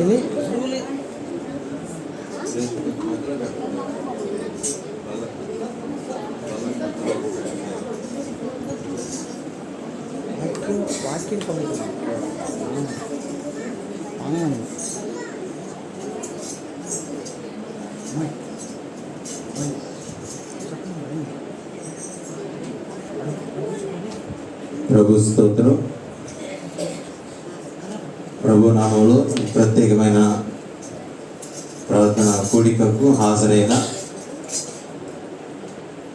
ఇది వాకింగ్ పండుగ ప్రభు స్తోత్రం. ప్రభు నామంలో ప్రత్యేకమైన ప్రార్థన కూడికకు హాజరైన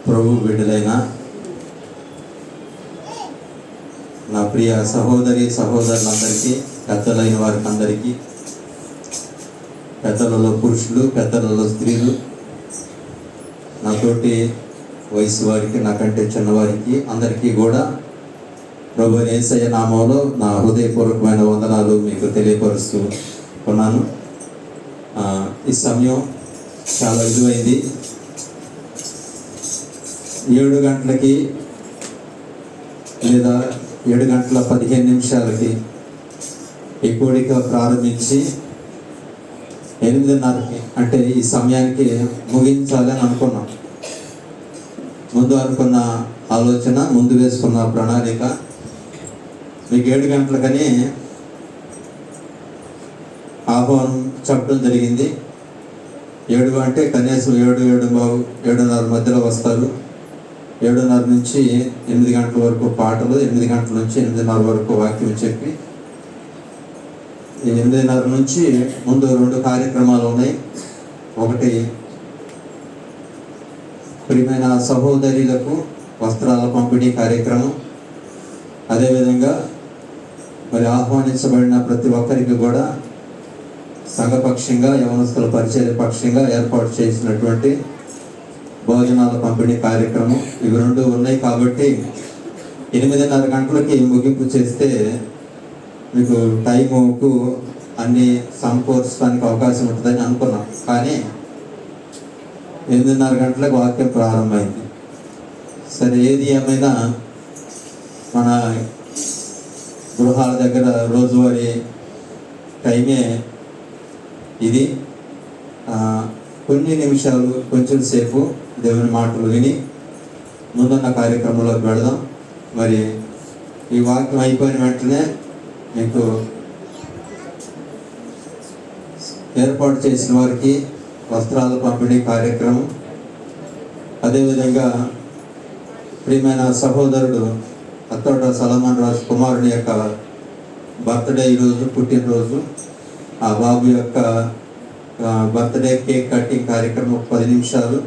ప్రభు బిడ్డలైన నా ప్రియ సహోదరి సహోదరులందరికీ, పెద్దలైన వారికి అందరికీ, పెద్దలలో పురుషులు, పెద్దలలో స్త్రీలు, నాతోటి వయసు వారికి, నాకంటే చిన్నవారికి అందరికీ కూడా ప్రభు యేసయ్య నామంలో నా హృదయపూర్వకమైన వందనాలు మీకు తెలియపరుస్తూ ఉన్నాను. ఈ సమయం చాలా విలువైంది. 7 గంటలకి లేదా 7:15 ఈ కూడిక ప్రారంభించి 8:30 అంటే ఈ సమయానికి ముగించాలని అనుకున్నాం. ముందు అనుకున్న ఆలోచన, ముందు వేసుకున్న ప్రణాళిక మీకు 7 గంటలకని ఆహ్వానం చెప్పడం జరిగింది. 7 అంటే కనీసం 7:30 మధ్యలో వస్తారు. 7:30 నుంచి 8 గంటల వరకు పాటలు, 8 గంటల నుంచి 8:30 వరకు వాక్యం చెప్పి 8:30 నుంచి ముందు 2 కార్యక్రమాలు ఉన్నాయి. ఒకటి ప్రియమైన సహోదరులకు వస్త్రాల పంపిణీ కార్యక్రమం. అదేవిధంగా మరి ఆహ్వానించబడిన ప్రతి ఒక్కరికి కూడా సంఘపక్షంగా, యవనస్తుల పరిచర్య పక్షంగా ఏర్పాటు చేసినటువంటి భోజనాల పంపిణీ కార్యక్రమం. ఇవి 2 ఉన్నాయి కాబట్టి 8:30 గంటలకి ముగింపు చేస్తే మీకు టైముకు అన్ని సమకూర్చడానికి అవకాశం ఉంటుందని అనుకున్నాం. కానీ 8:30 గంటలకు వాక్యం ప్రారంభమైంది. సరే, ఏది ఏమైనా మన గృహాల దగ్గర రోజువారీ టైమే ఇది. కొన్ని నిమిషాలు, కొంచెం సేపు దేవుని మాటలు విని ముందున్న కార్యక్రమంలోకి వెళదాం. మరి ఈ వాక్యం అయిపోయిన వెంటనే మీకు ఏర్పాటు చేసిన వారికి వస్త్రాల పంపిణీ కార్యక్రమం. అదేవిధంగా ప్రియమైన సహోదరుడు అత్తోట సలమాన్ రాజు కుమారుని యొక్క బర్త్డే ఈరోజు, పుట్టినరోజు. ఆ బాబు యొక్క బర్త్డే కేక్ కటింగ్ కార్యక్రమం 10 నిమిషాలు.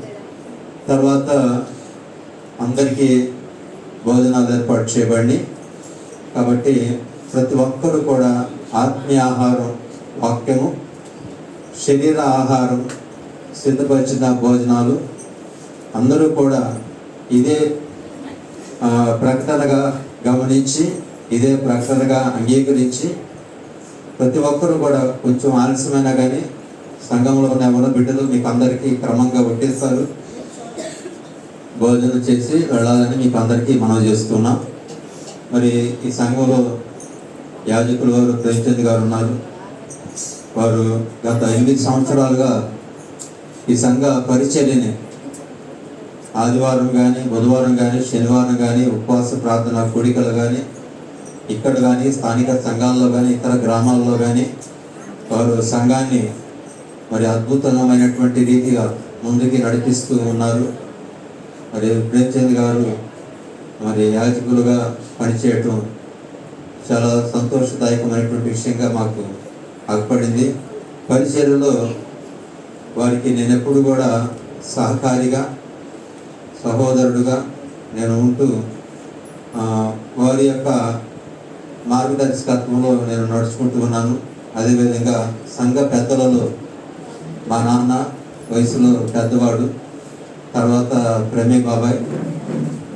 తర్వాత అందరికీ భోజనాలు ఏర్పాటు చేయబడి, కాబట్టి ప్రతి ఒక్కరూ కూడా ఆత్మీయ ఆహారం, వాక్యము, శరీర ఆహారం, సిద్ధపరిచిన భోజనాలు అందరూ కూడా ఇదే ప్రకటనగా గమనించి, ఇదే ప్రకటనగా అంగీకరించి ప్రతి ఒక్కరూ కూడా కొంచెం ఆలస్యమైనా కానీ సంఘంలో ఉన్న ఎవరో బిడ్డలు మీకు అందరికీ క్రమంగా వడ్డిస్తారు. భోజనం చేసి వెళ్ళాలని మీకు అందరికీ మనవి చేస్తున్నాం. మరి ఈ సంఘంలో యాజకులు వారు ప్రేమచంద్ గారు ఉన్నారు. వారు గత 8 సంవత్సరాలుగా ఈ సంఘ పరిచర్యని ఆదివారం కానీ, బుధవారం కానీ, శనివారం కానీ ఉపవాస ప్రార్థన కూడికలు కానీ, ఇక్కడ కానీ స్థానిక సంఘాల్లో కానీ, ఇతర గ్రామాల్లో కానీ వారు సంఘాన్ని మరి అద్భుతమైనటువంటి రీతిగా ముందుకి నడిపిస్తూ ఉన్నారు. మరి ప్రేమచంద్ గారు మరి యాజకులుగా పనిచేయటం చాలా సంతోషదాయకమైనటువంటి విషయంగా మాకు అగపడింది. పరిచర్యలో వారికి నేను ఎప్పుడు కూడా సహకారిగా, సహోదరుడుగా నేను ఉంటూ వారి యొక్క మార్గదర్శకత్వంలో నేను నడుచుకుంటూ ఉన్నాను. అదేవిధంగా సంఘ పెద్దలలో మా నాన్న వయసులో పెద్దవాడు, తర్వాత ప్రమే బాబాయ్,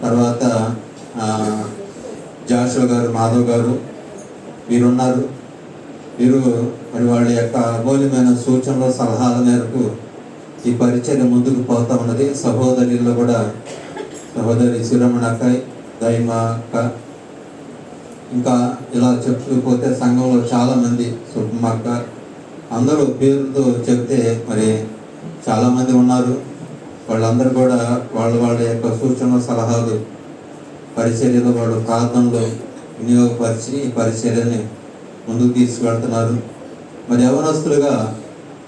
తర్వాత జాషువా గారు, మాధవ్ గారు వీరున్నారు. వీరు మరి వాళ్ళ యొక్క అమూల్యమైన సూచనలు, సలహాల మేరకు ఈ పరిచర్య ముందుకు పోతా ఉన్నది. సహోదరుల్లో కూడా సహోదరి శిరమణ అక్క, దైమ అక్క, ఇంకా ఇలా చెప్తూ పోతే సంఘంలో చాలామంది సుబ్బమ్మక్క అందరూ పేరుతో చెప్తే మరి చాలామంది ఉన్నారు. వాళ్ళందరూ కూడా వాళ్ళ యొక్క సూచన సలహాలు పరిచర్యలో వాళ్ళు ప్రార్థనలు వినియోగపరిచి ఈ పరిచర్యని ముందుకు తీసుకువెళ్తున్నారు. మరి యవనస్తులుగా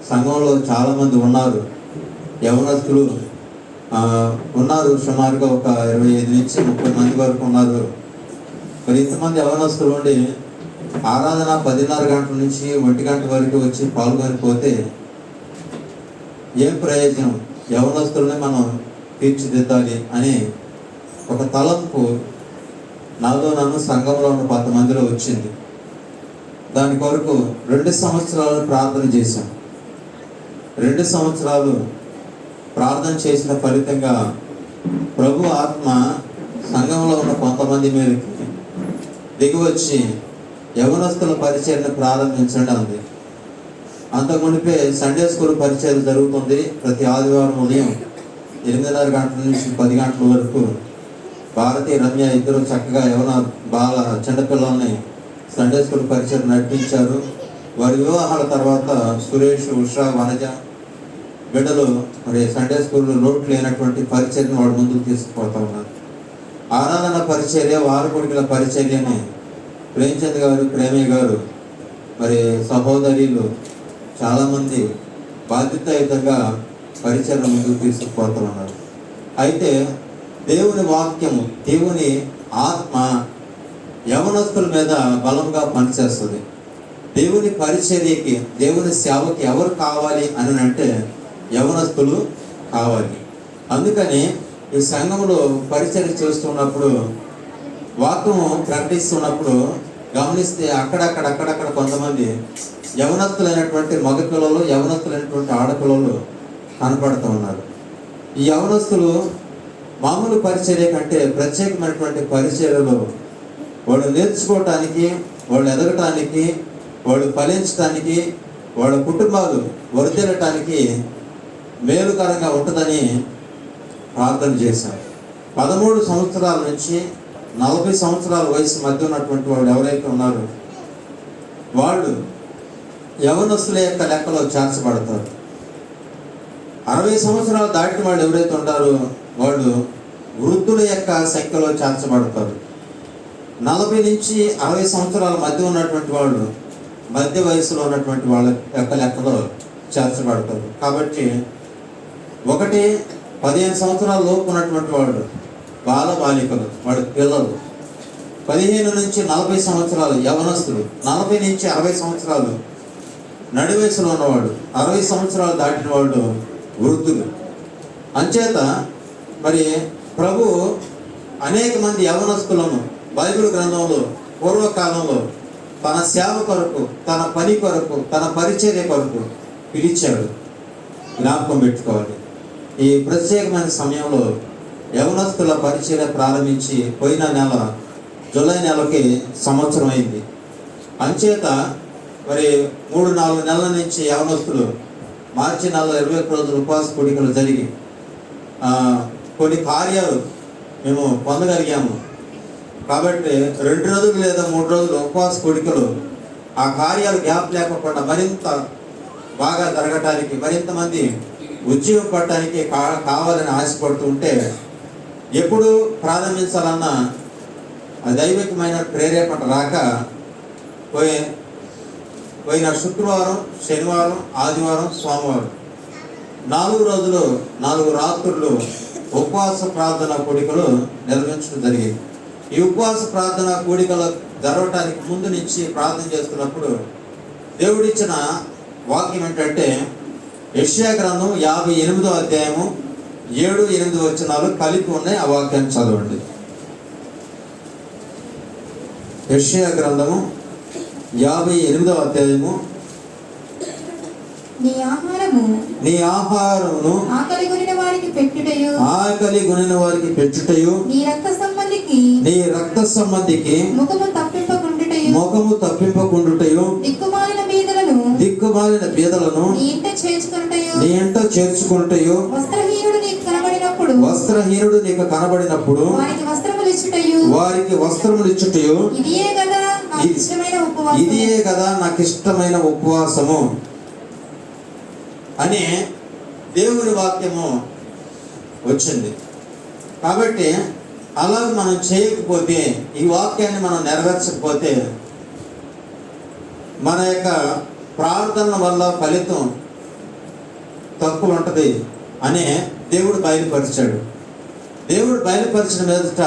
సంఘంలో చాలామంది ఉన్నారు. యవనస్తులు ఉన్నారు, సుమారుగా ఒక 25 నుంచి 30 మంది వరకు ఉన్నారు. మరి ఇంతమంది యవనస్తులు ఉండి ఆరాధన 10:30 గంటల నుంచి 1 గంట వరకు వచ్చి పాల్గొనిపోతే ఏం ప్రయోజనం? యవనస్తుల్ని మనం తీర్చిదిద్దాలి అని ఒక తలంపు నన్ను సంఘంలో ఉన్న 10 మందిలో వచ్చింది. దాని కొరకు 2 సంవత్సరాలు ప్రార్థన చేశాం. 2 సంవత్సరాలు ప్రార్థన చేసిన ఫలితంగా ప్రభు ఆత్మ సంఘంలో ఉన్న కొంతమంది మీదకి దిగివచ్చి యవనస్తుల పరిచయను ప్రారంభించండి అంది. అంతకుమునిపే సండే స్కూల్ పరిచయం జరుగుతుంది. ప్రతి ఆదివారం ఉదయం 8:30 గంటల నుంచి 10 గంటల వరకు భారతి, రమ్య ఇద్దరు చక్కగా యవన బాల చిన్నపిల్లల్ని సండే స్కూల్ పరిచయం నడిపించారు. వారి వివాహాల తర్వాత సురేష్, ఉషా, వనజ బిడ్డలు మరి సండే స్కూల్లో లోటు లేనటువంటి పరిచర్యను వాడు ముందుకు తీసుకుపోతా ఉన్నారు. ఆరాధన పరిచర్య, వారకొడికల పరిచర్యని ప్రేమచంద్ గారు, ప్రేమయ్య గారు మరి సహోదరులు చాలామంది బాధ్యతాయుతంగా పరిచర్య ముందుకు తీసుకుపోతూ ఉన్నారు. అయితే దేవుని వాక్యము, దేవుని ఆత్మ యవనస్తుల మీద బలంగా పనిచేస్తుంది. దేవుని పరిచర్యకి, దేవుని సేవకి ఎవరు కావాలి అని అంటే యవనస్తులు కావాలి. అందుకని ఈ సంఘంలో పరిచర్య చేస్తున్నప్పుడు, వాక్యము ప్రకటిస్తున్నప్పుడు గమనిస్తే అక్కడక్కడ కొంతమంది యవనస్తులైనటువంటి మగపిల్లలు, యవనస్తులైనటువంటి ఆడపిల్లలు కనపడుతూ ఉన్నారు. ఈ యవనస్తులు మామూలు పరిచర్య కంటే ప్రత్యేకమైనటువంటి పరిచర్యలో వాళ్ళు నేర్చుకోవటానికి, వాళ్ళు ఎదగటానికి, వాళ్ళు ఫలించడానికి, వాళ్ళ కుటుంబాలు వర్ధిల్లటానికి మేలుకరంగా ఉంటుందని ప్రార్థన చేశారు. 13 సంవత్సరాల నుంచి 40 సంవత్సరాల వయసు మధ్య ఉన్నటువంటి వాళ్ళు ఎవరైతే ఉన్నారో వాళ్ళు యవనస్తుల యొక్క లెక్కలో చేర్చబడతారు. 60 సంవత్సరాలు దాటిన వాళ్ళు ఎవరైతే ఉంటారో వాళ్ళు వృద్ధుల యొక్క సంఖ్యలో చేర్చబడతారు. 40 నుంచి 60 సంవత్సరాల మధ్య ఉన్నటువంటి వాళ్ళు మధ్య వయసులో ఉన్నటువంటి వాళ్ళ యొక్క లెక్కలో చేర్చబడతారు. కాబట్టి 15 సంవత్సరాల లోపు ఉన్నటువంటి వాళ్ళు బాలికలు, వాడి పిల్లలు. 15 నుంచి 40 సంవత్సరాలు యవనస్తులు, 40 నుంచి 60 సంవత్సరాలు నడి వయసులో ఉన్నవాడు, 60 సంవత్సరాలు దాటిన వాళ్ళు వృద్ధులు. అంచేత మరి ప్రభు అనేక మంది యవనస్తులను బైబిల్ గ్రంథంలో పూర్వకాలంలో తన సేవ కొరకు, తన పని కొరకు, తన పరిచర్య కొరకు పిలిచాడు. జ్ఞాపకం పెట్టుకోవాలి. ఈ ప్రత్యేకమైన సమయంలో యవనస్తుల పరిచర్య ప్రారంభించి పోయిన నెల జూలై నెలకి సంవత్సరం అయింది. అంచేత మరి 3-4 నెలల నుంచి యవనస్తులు మార్చి నెల 21 రోజులు ఉపవాస కూడికలు జరిగి కొన్ని కార్యాలు మేము పొందగలిగాము. కాబట్టి 2 రోజులు లేదా 3 రోజులు ఉపవాస కూడికలు ఆ కార్యాలు గ్యాప్ లేకుండా మరింత బాగా జరగటానికి, మరింత మంది ఉద్యోగం పడటానికి కావాలని ఆశపడుతూ ఉంటే ఎప్పుడు ప్రారంభించాలన్న దైవికమైన ప్రేరేపణ రాక పోయిన శుక్రవారం, శనివారం, ఆదివారం, సోమవారం 4 రోజులు 4 రాత్రులు ఉపవాస ప్రార్థన కూడికలు నిర్వహించడం జరిగింది. ఈ ఉపవాస ప్రార్థన కూడికలు జరగటానికి ముందు నుంచి ప్రార్థన చేస్తున్నప్పుడు దేవుడిచ్చిన వాక్యం ఏంటంటే యెషయా గ్రంథం 58వ అధ్యాయము 7-8 వచనాలు కలిపి ఉన్నాయి. ఆ వాక్యాన్ని చదవండి. యెషయా గ్రంథము 58వ అధ్యాయము. నీ ఆహారమును ఆకలి కొనిన వారికి పెట్టుటయు నీ రక్త సంబంధికి ముఖము తప్పింపకుండుటయు దిక్కుమాలిన బీదలను నీ ఇంట చేర్చుకొనుటయు వస్త్రహీనుడు నీకు కనబడినప్పుడు వారికి వస్త్రములు ఇచ్చుటయు ఇదియే కదా నాకు ఇష్టమైన ఉపవాసం. ఇదియే కదా నాకు ఇష్టమైన ఉపవాసము అని దేవుని వాక్యము వచ్చింది. కాబట్టి అలా మనం చేయకపోతే, ఈ వాక్యాన్ని మనం నెరవేర్చకపోతే మన యొక్క ప్రార్థన వల్ల ఫలితం తక్కువ ఉంటుంది అని దేవుడు బయలుపరిచాడు. దేవుడు బయలుపరిచిన మీదట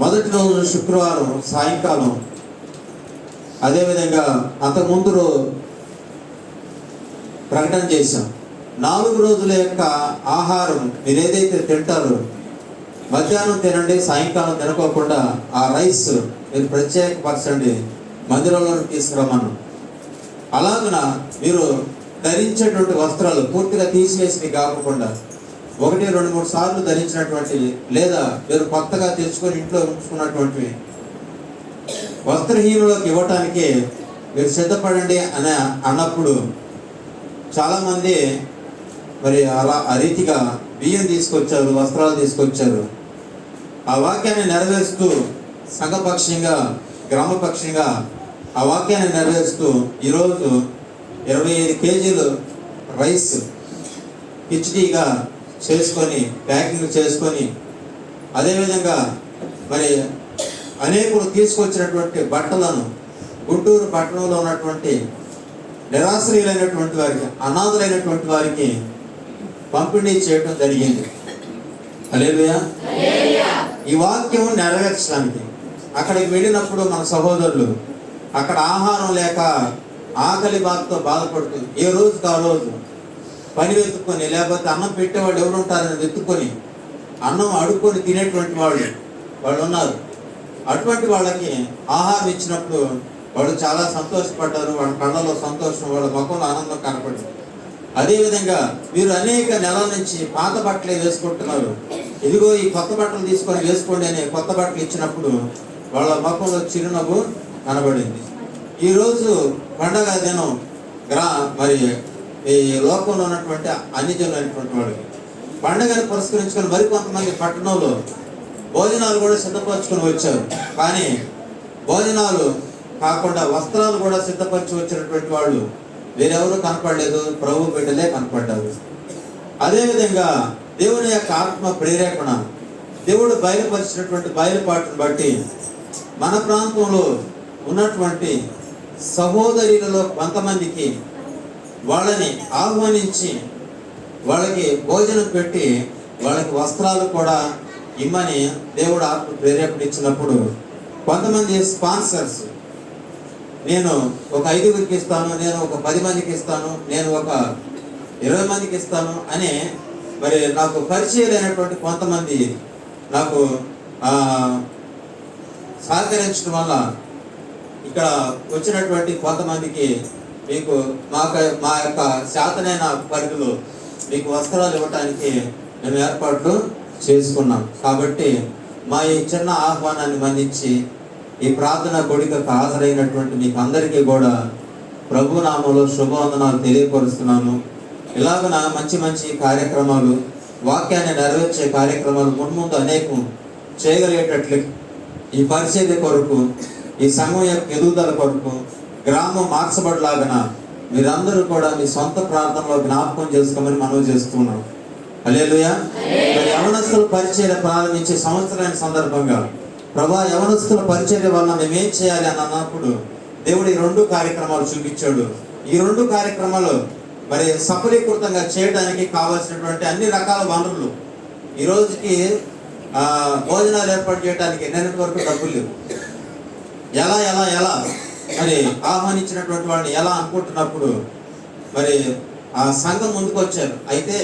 మొదటి రోజు శుక్రవారం సాయంకాలం, అదేవిధంగా అంతకుముందు ప్రకటన చేశాం. 4 రోజుల యొక్క ఆహారం మీరు ఏదైతే తింటారో మధ్యాహ్నం తినండి, సాయంకాలం తినకోకుండా ఆ రైస్ మీరు ప్రత్యేకపరచండి, మందిరంలో తీసుకురమ్మను. అలాగున మీరు ధరించేటువంటి వస్త్రాలు పూర్తిగా తీసివేసి కాకుండా 1, 2, 3 సార్లు ధరించినటువంటివి, లేదా మీరు కొత్తగా తెచ్చుకొని ఇంట్లో ఉంచుకున్నటువంటివి వస్త్రహీనులకు ఇవ్వటానికి మీరు సిద్ధపడండి అని అన్నప్పుడు చాలామంది మరి అలా ఆ రీతిగా బియ్యం తీసుకొచ్చారు, వస్త్రాలు తీసుకొచ్చారు. ఆ వాక్యాన్ని నెరవేరుస్తూ సంఘపక్షంగా, గ్రామపక్షంగా ఆ వాక్యాన్ని నెరవేరుస్తూ ఈరోజు 25 కేజీలు రైస్ కిచిడీగా చేసుకొని ప్యాకింగ్ చేసుకొని, అదేవిధంగా మరి అనేకులు తీసుకొచ్చినటువంటి బట్టలను గుంటూరు పట్టణంలో ఉన్నటువంటి నిరాశ్రయులైనటువంటి వారికి, అనాథులైనటువంటి వారికి పంపిణీ చేయడం జరిగింది. హల్లెలూయా. ఈ వాక్యం నెరవేర్చడానికి అక్కడికి వెళ్ళినప్పుడు మన సహోదరులు అక్కడ ఆహారం లేక ఆకలి బాధతో బాధపడుతూ ఏ రోజుకి ఆ రోజు పని వెతుక్కొని, లేకపోతే అన్నం పెట్టేవాళ్ళు ఎవరు ఉంటారని వెతుక్కొని అన్నం అడుక్కొని తినేటువంటి వాళ్ళు ఉన్నారు. అటువంటి వాళ్ళకి ఆహారం ఇచ్చినప్పుడు వాళ్ళు చాలా సంతోషపడ్డారు. వాళ్ళ కళ్ళలో సంతోషం, వాళ్ళ ముఖంలో ఆనందం కనపడింది. అదేవిధంగా వీరు అనేక నెలల నుంచి పాత బట్టలే వేసుకుంటున్నారు. ఇదిగో ఈ కొత్త బట్టలు తీసుకొని వేసుకోండి అని కొత్త బట్టలు ఇచ్చినప్పుడు వాళ్ళ ముఖంలో చిరునవ్వు కనబడింది. ఈరోజు పండగ దినం మరి ఈ లోకంలో ఉన్నటువంటి అన్ని జనులైనటువంటి వాళ్ళకి పండుగను పురస్కరించుకొని మరికొంతమంది పట్టణంలో భోజనాలు కూడా సిద్ధపరచుకొని వచ్చారు. కానీ భోజనాలు కాకుండా వస్త్రాలు కూడా సిద్ధపరిచి వచ్చినటువంటి వాళ్ళు వేరెవరూ కనపడలేదు, ప్రభు బిడ్డలే కనపడ్డారు. అదేవిధంగా దేవుని యొక్క ఆత్మ ప్రేరేపణ, దేవుడు బయలుపరిచినటువంటి బయలుపాటును బట్టి మన ప్రాంతంలో ఉన్నటువంటి సహోదరులలో కొంతమందికి వాళ్ళని ఆహ్వానించి వాళ్ళకి భోజనం పెట్టి వాళ్ళకి వస్త్రాలు కూడా ఇమ్మని దేవుడు ఆత్మ ప్రేరేపణ ఇచ్చినప్పుడు కొంతమంది స్పాన్సర్స్, నేను ఒక 5గురికి ఇస్తాను, నేను ఒక 10 మందికి ఇస్తాను, నేను ఒక 20 మందికి ఇస్తాను అని మరి నాకు పరిచయాలైనటువంటి కొంతమంది నాకు సహకరించడం వల్ల ఇక్కడ వచ్చినటువంటి కొంతమందికి మీకు మా యొక్క శాతనైన పరిధిలో మీకు వస్త్రాలు ఇవ్వటానికి మేము ఏర్పాట్లు చేసుకున్నాం. కాబట్టి మా ఈ చిన్న ఆహ్వానాన్ని మన్నించి ఈ ప్రార్థన కొడికకు హాజరైనటువంటి మీకు అందరికీ కూడా ప్రభు నామంలో శుభవందనాలు తెలియపరుస్తున్నాను. ఇలాగున మంచి మంచి కార్యక్రమాలు, వాక్యాన్ని నెరవేర్చే కార్యక్రమాలు మున్ముందు అనేకం చేయగలిగేటట్లు ఈ పరిచర్య కొరకు, ఈ సంఘం యొక్క ఎదుగుదల కొరకు, గ్రామం మార్చబడలాగన మీరందరూ కూడా మీ సొంత ప్రాంతంలో జ్ఞాపకం చేసుకోమని మనవి చేస్తున్నాం. హల్లెలూయా. మరి యవనస్తుల పరిచర్య ప్రారంభించే సంవత్సరాల సందర్భంగా ప్రభా యవనస్తుల పరిచర్య వల్ల మేమేం చేయాలి అని అన్నప్పుడు దేవుడు ఈ 2 కార్యక్రమాలు చూపించాడు. ఈ 2 కార్యక్రమాలు మరి సఫలీకృతంగా చేయడానికి కావాల్సినటువంటి అన్ని రకాల వనరులు, ఈ రోజుకి భోజనాలు ఏర్పాటు చేయడానికి నిన్నటి వరకు డబ్బులు లేవు. ఎలా ఎలా ఎలా మరి ఆహ్వానించినటువంటి వాళ్ళని ఎలా అనుకుంటున్నప్పుడు మరి ఆ సంఘం ముందుకు వచ్చారు. అయితే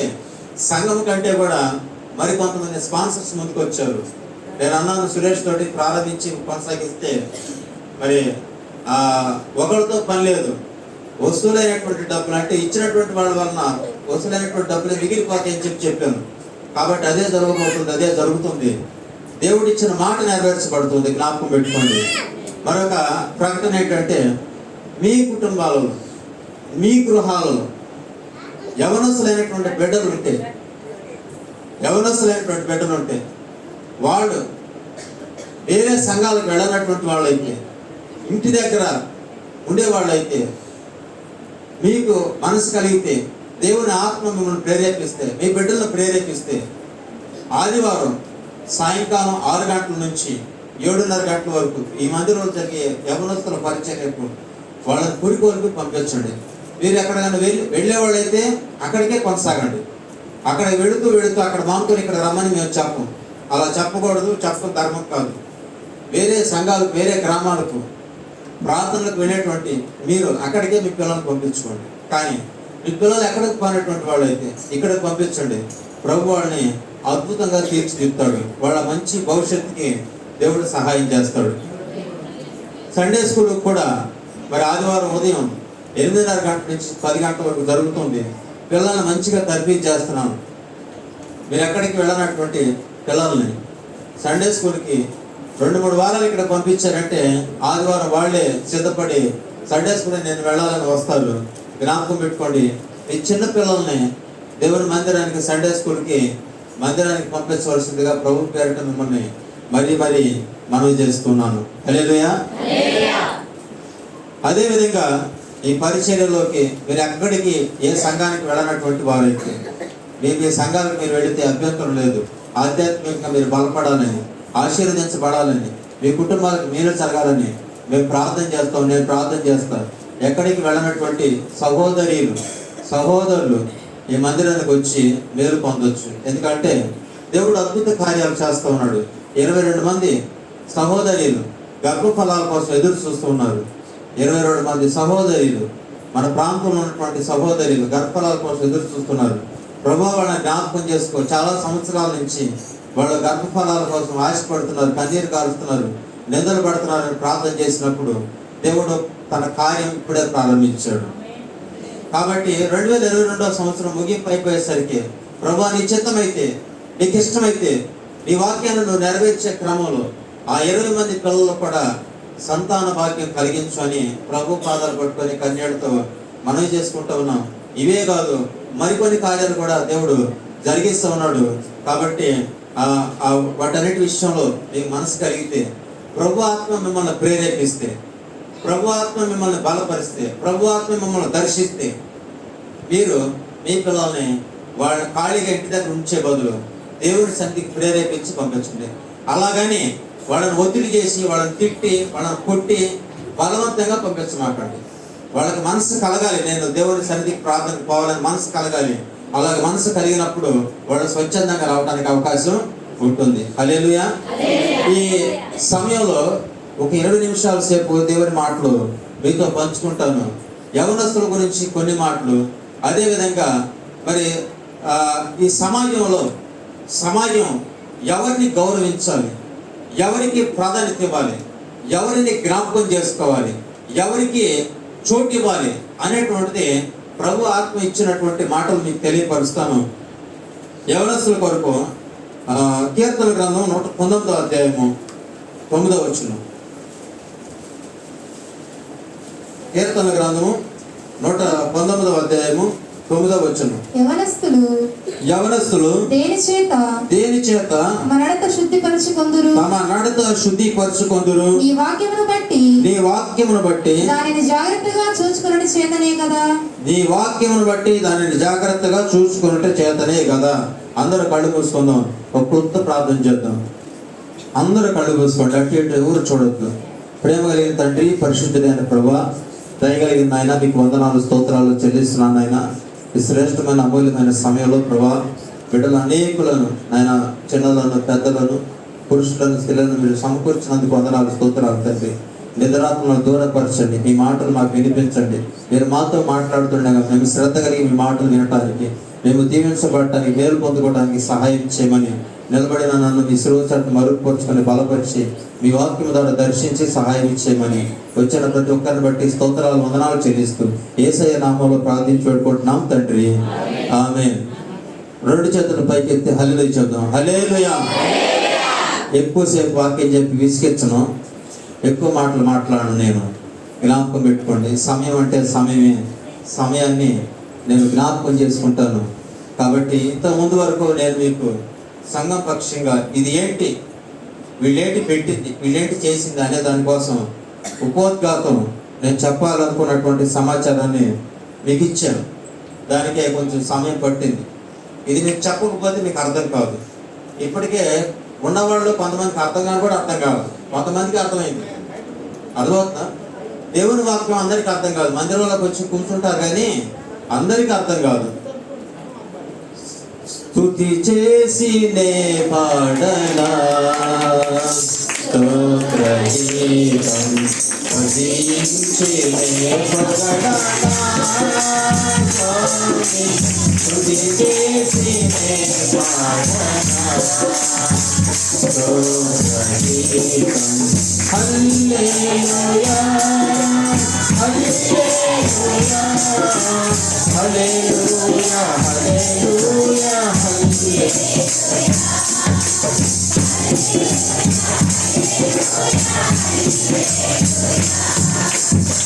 సంఘం కంటే కూడా మరి కొంతమంది స్పాన్సర్స్ ముందుకు వచ్చారు. నేను అన్నాను సురేష్ తోటి ప్రారంభించి కొనసాగిస్తే మరి ఒకరితో పని లేదు, వసూలైనటువంటి డబ్బులు అంటే ఇచ్చినటువంటి వాళ్ళ వలన వసూలైనటువంటి డబ్బులు మిగిలిపోతాయని చెప్పాను. కాబట్టి అదే జరగబోతుంది, అదే జరుగుతుంది. దేవుడు ఇచ్చిన మాట నెరవేర్చబడుతుంది, జ్ఞాపకం పెట్టుకోండి. మరొక ప్రకటన ఏంటంటే మీ కుటుంబాలలో, మీ గృహాలలో యవనస్తులైనటువంటి బిడ్డలు ఉంటే వాళ్ళు వేరే సంఘాలకు వెళ్ళనటువంటి వాళ్ళైతే, ఇంటి దగ్గర ఉండేవాళ్ళైతే, మీకు మనసు కలిగితే, దేవుని ఆత్మ మిమ్మల్ని ప్రేరేపిస్తే, మీ బిడ్డలను ప్రేరేపిస్తే, ఆదివారం సాయంకాలం 6 గంటల నుంచి 7:30 గంటల వరకు ఈ మందిరంలో జరిగే యవనస్తుల పరిచర్యకు వాళ్ళని పురికొల్పి పంపించండి. మీరు ఎక్కడికైనా వెళ్ళేవాళ్ళైతే అక్కడికే కొనసాగండి. అక్కడ వెళుతూ అక్కడ మానుకొని ఇక్కడ రమ్మని మేము చెప్పం. అలా చెప్పకూడదు, చెప్పడం ధర్మం కాదు. వేరే సంఘాలకు, వేరే గ్రామాలకు ప్రార్థనలకు వెళ్ళేటువంటి మీరు అక్కడికే మీ పిల్లల్ని పంపించుకోండి. కానీ మీ పిల్లలు ఎక్కడికి పోయినటువంటి వాళ్ళు అయితే ఇక్కడికి పంపించండి. ప్రభు వాళ్ళని అద్భుతంగా తీర్చిదిద్దుతాడు. వాళ్ళ మంచి భవిష్యత్తుకి దేవుడు సహాయం చేస్తాడు. సండే స్కూల్ కూడా మరి ఆదివారం ఉదయం 8:30 గంటల నుంచి 10 గంటల వరకు జరుగుతుంది. పిల్లల్ని మంచిగా తర్బీదు చేస్తున్నాను. మీరు ఎక్కడికి వెళ్ళనటువంటి పిల్లల్ని సండే స్కూల్కి 2-3 వారాలు ఇక్కడ పంపించారంటే ఆదివారం వాళ్ళే సిద్ధపడి సండే స్కూల్ నేను వెళ్ళాలని వస్తారు. జ్ఞాపకం పెట్టుకోండి. ఈ చిన్న పిల్లల్ని దేవుని మందిరానికి, సండే స్కూల్కి, మందిరానికి పంపించవలసిందిగా ప్రభు పేరిట మిమ్మల్ని మరీ మనవి చేస్తున్నాను. హల్లెలూయా. అదేవిధంగా ఈ పరిచర్యలోకి మీరు ఎక్కడికి, ఏ సంఘానికి వెళ్ళనటువంటి వారైతే, మీకు ఈ సంఘాలకు మీరు వెళితే అభ్యంతరం లేదు. ఆధ్యాత్మికంగా మీరు బలపడాలని, ఆశీర్వదించబడాలని, మీ కుటుంబాలకు మేలు జరగాలని మేము ప్రార్థన చేస్తాం. నేను ప్రార్థన చేస్తాను. ఎక్కడికి వెళ్ళనటువంటి సహోదరులు ఈ మందిరానికి వచ్చి మేలు పొందొచ్చు. ఎందుకంటే దేవుడు అద్భుత కార్యాలు చేస్తూ ఉన్నాడు. 22 మంది సహోదరులు గర్భఫలాల కోసం ఎదురు చూస్తూ ఉన్నారు. 22 మంది సహోదరులు, మన ప్రాంతంలో ఉన్నటువంటి సహోదరులు గర్భఫలాల కోసం ఎదురు చూస్తున్నారు. ప్రభు వాళ్ళని జ్ఞాపకం చేసుకో. చాలా సంవత్సరాల నుంచి వాళ్ళ గర్భఫలాల కోసం ఆశపడుతున్నారు, కన్నీరు కారుస్తున్నారు, నిందలు పడుతున్నారని ప్రార్థన చేసినప్పుడు దేవుడు తన కార్యం ఇప్పుడే ప్రారంభించాడు. కాబట్టి 2022వ సంవత్సరం ముగింపు అయిపోయేసరికి ప్రభు నీ చిత్తమైతే, నీకు ఇష్టమైతే, నీ వాక్యాన్ని నువ్వు నెరవేర్చే క్రమంలో ఆ 20 మంది పిల్లలు కూడా సంతాన భాగ్యం కలిగించు అని ప్రభు పాదాలు పట్టుకొని కన్యలతో మనవి చేసుకుంటూ ఉన్నాం. ఇవే కాదు, మరికొన్ని కార్యాలు కూడా దేవుడు జరిగిస్తూ ఉన్నాడు. కాబట్టి వాటన్నిటి విషయంలో మీకు మనసు కలిగితే, ప్రభు ఆత్మ మిమ్మల్ని ప్రేరేపిస్తే, ప్రభు ఆత్మ మిమ్మల్ని బలపరిస్తే, ప్రభు ఆత్మ మిమ్మల్ని దర్శిస్తే, మీరు మీ పిల్లల్ని వాళ్ళ ఖాళీగా ఇంటి దగ్గర ఉంచే బదులు దేవుడి సన్నిధికి ప్రేరేపించి పంపించండి. అలాగని వాళ్ళని ఒత్తిడి చేసి, వాళ్ళని తిట్టి, వాళ్ళని కొట్టి బలవంతంగా పంపించమాకండి. వాళ్ళకి మనసు కలగాలి, నేను దేవుడి సన్నిధికి ప్రార్థనకు పోవాలని మనసు కలగాలి. అలాగే మనసు కలిగినప్పుడు వాళ్ళు స్వచ్ఛందంగా రావడానికి అవకాశం ఉంటుంది. హల్లెలూయా. ఈ సమయంలో ఒక 20 నిమిషాల సేపు దేవుని మాటలు మీతో పంచుకుంటాను. యవనస్తుల గురించి కొన్ని మాటలు, అదేవిధంగా మరి ఈ సమాజం ఎవరిని గౌరవించాలి, ఎవరికి ప్రాధాన్యత ఇవ్వాలి, ఎవరిని జ్ఞాపకం చేసుకోవాలి, ఎవరికి చోటు ఇవ్వాలి అనేటువంటిది ప్రభు ఆత్మ ఇచ్చినటువంటి మాటలు మీకు తెలియపరుస్తాను. యవనస్తుల కొరకు కీర్తన గ్రంథం 119వ అధ్యాయము 9వ వచనం. కీర్తన గ్రంథము 119వ అధ్యాయము 9వ వచనం. యవనస్తులు దేని చేత తమ నడత శుద్ధిపరచుకొందురు, నీ వాక్యమును బట్టి దానిని జాగ్రత్తగా చూసుకొనుట చేతనే కదా. నీ వాక్యమును బట్టి దానిని జాగ్రత్తగా చూసుకొనుట చేతనే కదా. అందరూ కళ్ళు మూసుకుందాం, ఒక కొత్త ప్రార్థన చేద్దాం. అందరూ కళ్ళు మూసుకోండి, అటు ఇటు ఎవరు చూడొద్దు. ప్రేమ కలిగిన తండ్రి, పరిశుద్ధుడైన ప్రభువా, దయగలిగిన ఆయన, మీకు వందనాలు స్తోత్రాలు చెల్లిస్తున్నాను. ఆయన ఈ శ్రేష్టమైన అమూల్యమైన సమయంలో ప్రభా, బిడ్డలు అనేకులను, ఆయన చిన్నలను, పెద్దలను, పురుషులను, స్త్రీలను మీరు సమకూర్చినందుకు వందనాలు స్తోత్రాలు తండ్రి. నిద్రాత్మలను దూరపరచండి, మీ మాటలు మాకు వినిపించండి. మీరు మాతో మాట్లాడుతుండగా మేము శ్రద్ధ కలిగి మీ మాటలు వినటానికి, మేము దీవించబడటానికి, మేలు పొందుకోవడానికి సహాయం చేయమని, నిలబడిన నన్ను మీ శిలువచట్టు మరుగుపరుచుకొని బలపరిచి మీ వాక్యం ద్వారా దర్శించి సహాయం ఇచ్చేయమని వచ్చిన ప్రతి ఒక్కరిని బట్టి స్తోత్రాలు వందనాలు చెల్లిస్తూ యేసయ్య నామంలో ప్రార్థించి పెట్టుకుంటున్నాం తండ్రి, ఆమేన్. 2 చేతులు పైకెత్తి హల్లెలూయా చెప్దాం. హల్లెలూయా. ఎక్కువసేపు వాక్యం చెప్పి విసిగించను, ఎక్కువ మాటలు మాట్లాడను. నేను జ్ఞాపకం పెట్టుకోండి, సమయం అంటే సమయమే, సమయాన్ని నేను జ్ఞాపకం చేసుకుంటాను. కాబట్టి ఇంత ముందు వరకు నేను మీకు సంఘం పక్షంగా ఇది ఏంటి, వీళ్ళేంటి పెట్టింది, వీళ్ళేంటి చేసింది అనే దానికోసం ఉపోద్ఘాతం నేను చెప్పాలనుకున్నటువంటి సమాచారాన్ని మీకు ఇచ్చాను. దానికే కొంచెం సమయం పట్టింది. ఇది మీకు చెప్పకపోతే మీకు అర్థం కాదు. ఇప్పటికే ఉన్నవాళ్ళు కొంతమందికి అర్థం కాని కూడా అర్థం కాదు, కొంతమందికి అర్థమైంది. అర్థమవుతుందా? దేవుని వాక్యం అందరికీ అర్థం కాదు. మందిరంలోకి వచ్చి కూర్చుంటారు కానీ అందరికీ అర్థం కాదు. స్తుతి చేసి నే పాడనా స్తోత్రగీతం భజించి నే పొగడనా స్తుతి చేసి నే పాడనా స్తోత్రగీతం హల్లెలూయా హల్లెలూయా హల్లెలూయా హల్లెలూయా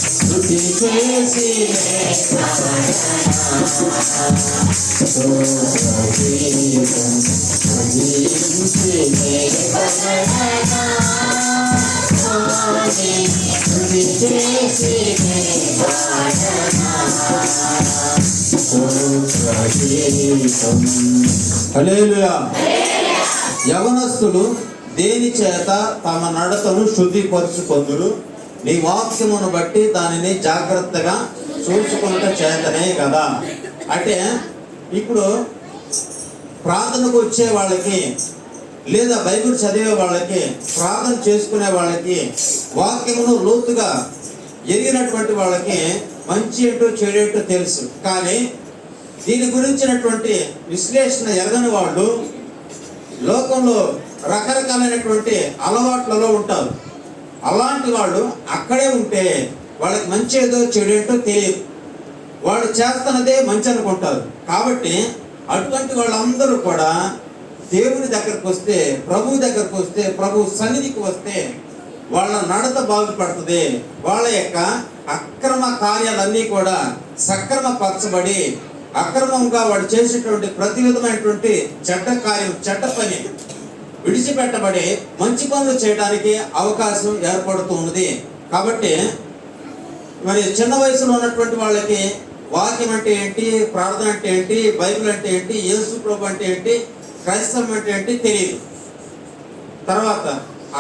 స్తుతి చేసి హల్లెలూయా. యవనస్తులు దేని చేత తమ నడతను శుద్ధిపరుచుకొందురు? నీ వాక్యమును బట్టి దానిని జాగ్రత్తగా చూసుకున్నట చేతనే కదా. అంటే ఇప్పుడు ప్రార్థనకు వచ్చే వాళ్ళకి లేదా బైబిల్ చదివే వాళ్ళకి, ప్రార్థన చేసుకునే వాళ్ళకి, వాక్యమును లోతుగా ఎరిగినటువంటి వాళ్ళకి మంచి ఏంటో చెడు ఏంటో తెలుసు. కానీ దీని గురించినటువంటి విశ్లేషణ ఎరగని వాళ్ళు లోకంలో రకరకాలైనటువంటి అలవాట్లలో ఉంటారు. అలాంటి వాళ్ళు అక్కడే ఉంటే వాళ్ళకి మంచి ఏదో చెడు ఏంటో తెలియదు. వాళ్ళు చేస్తున్నదే మంచి అనుకుంటారు. కాబట్టి అటువంటి వాళ్ళందరూ కూడా దేవుని దగ్గరకు వస్తే, ప్రభువు దగ్గరకు వస్తే, ప్రభు సన్నిధికి వస్తే వాళ్ళ నడత బాగుపడుతుంది. వాళ్ళ యొక్క అక్రమ కార్యాలన్నీ కూడా సక్రమపరచబడి, అక్రమంగా వాడు చేసేటువంటి ప్రతి విధమైనటువంటి చెడ్డ కార్యం, చెడ్డ పని విడిచిపెట్టబడి మంచి పనులు చేయడానికి అవకాశం ఏర్పడుతూ ఉన్నది. కాబట్టి మరి చిన్న వయసులో ఉన్నటువంటి వాళ్ళకి వాక్యం అంటే ఏంటి, ప్రార్థన అంటే ఏంటి, బైబిల్ అంటే ఏంటి, యేసు ప్రభు అంటే ఏంటి, క్రైస్తవం అంటే ఏంటి తెలియదు. తర్వాత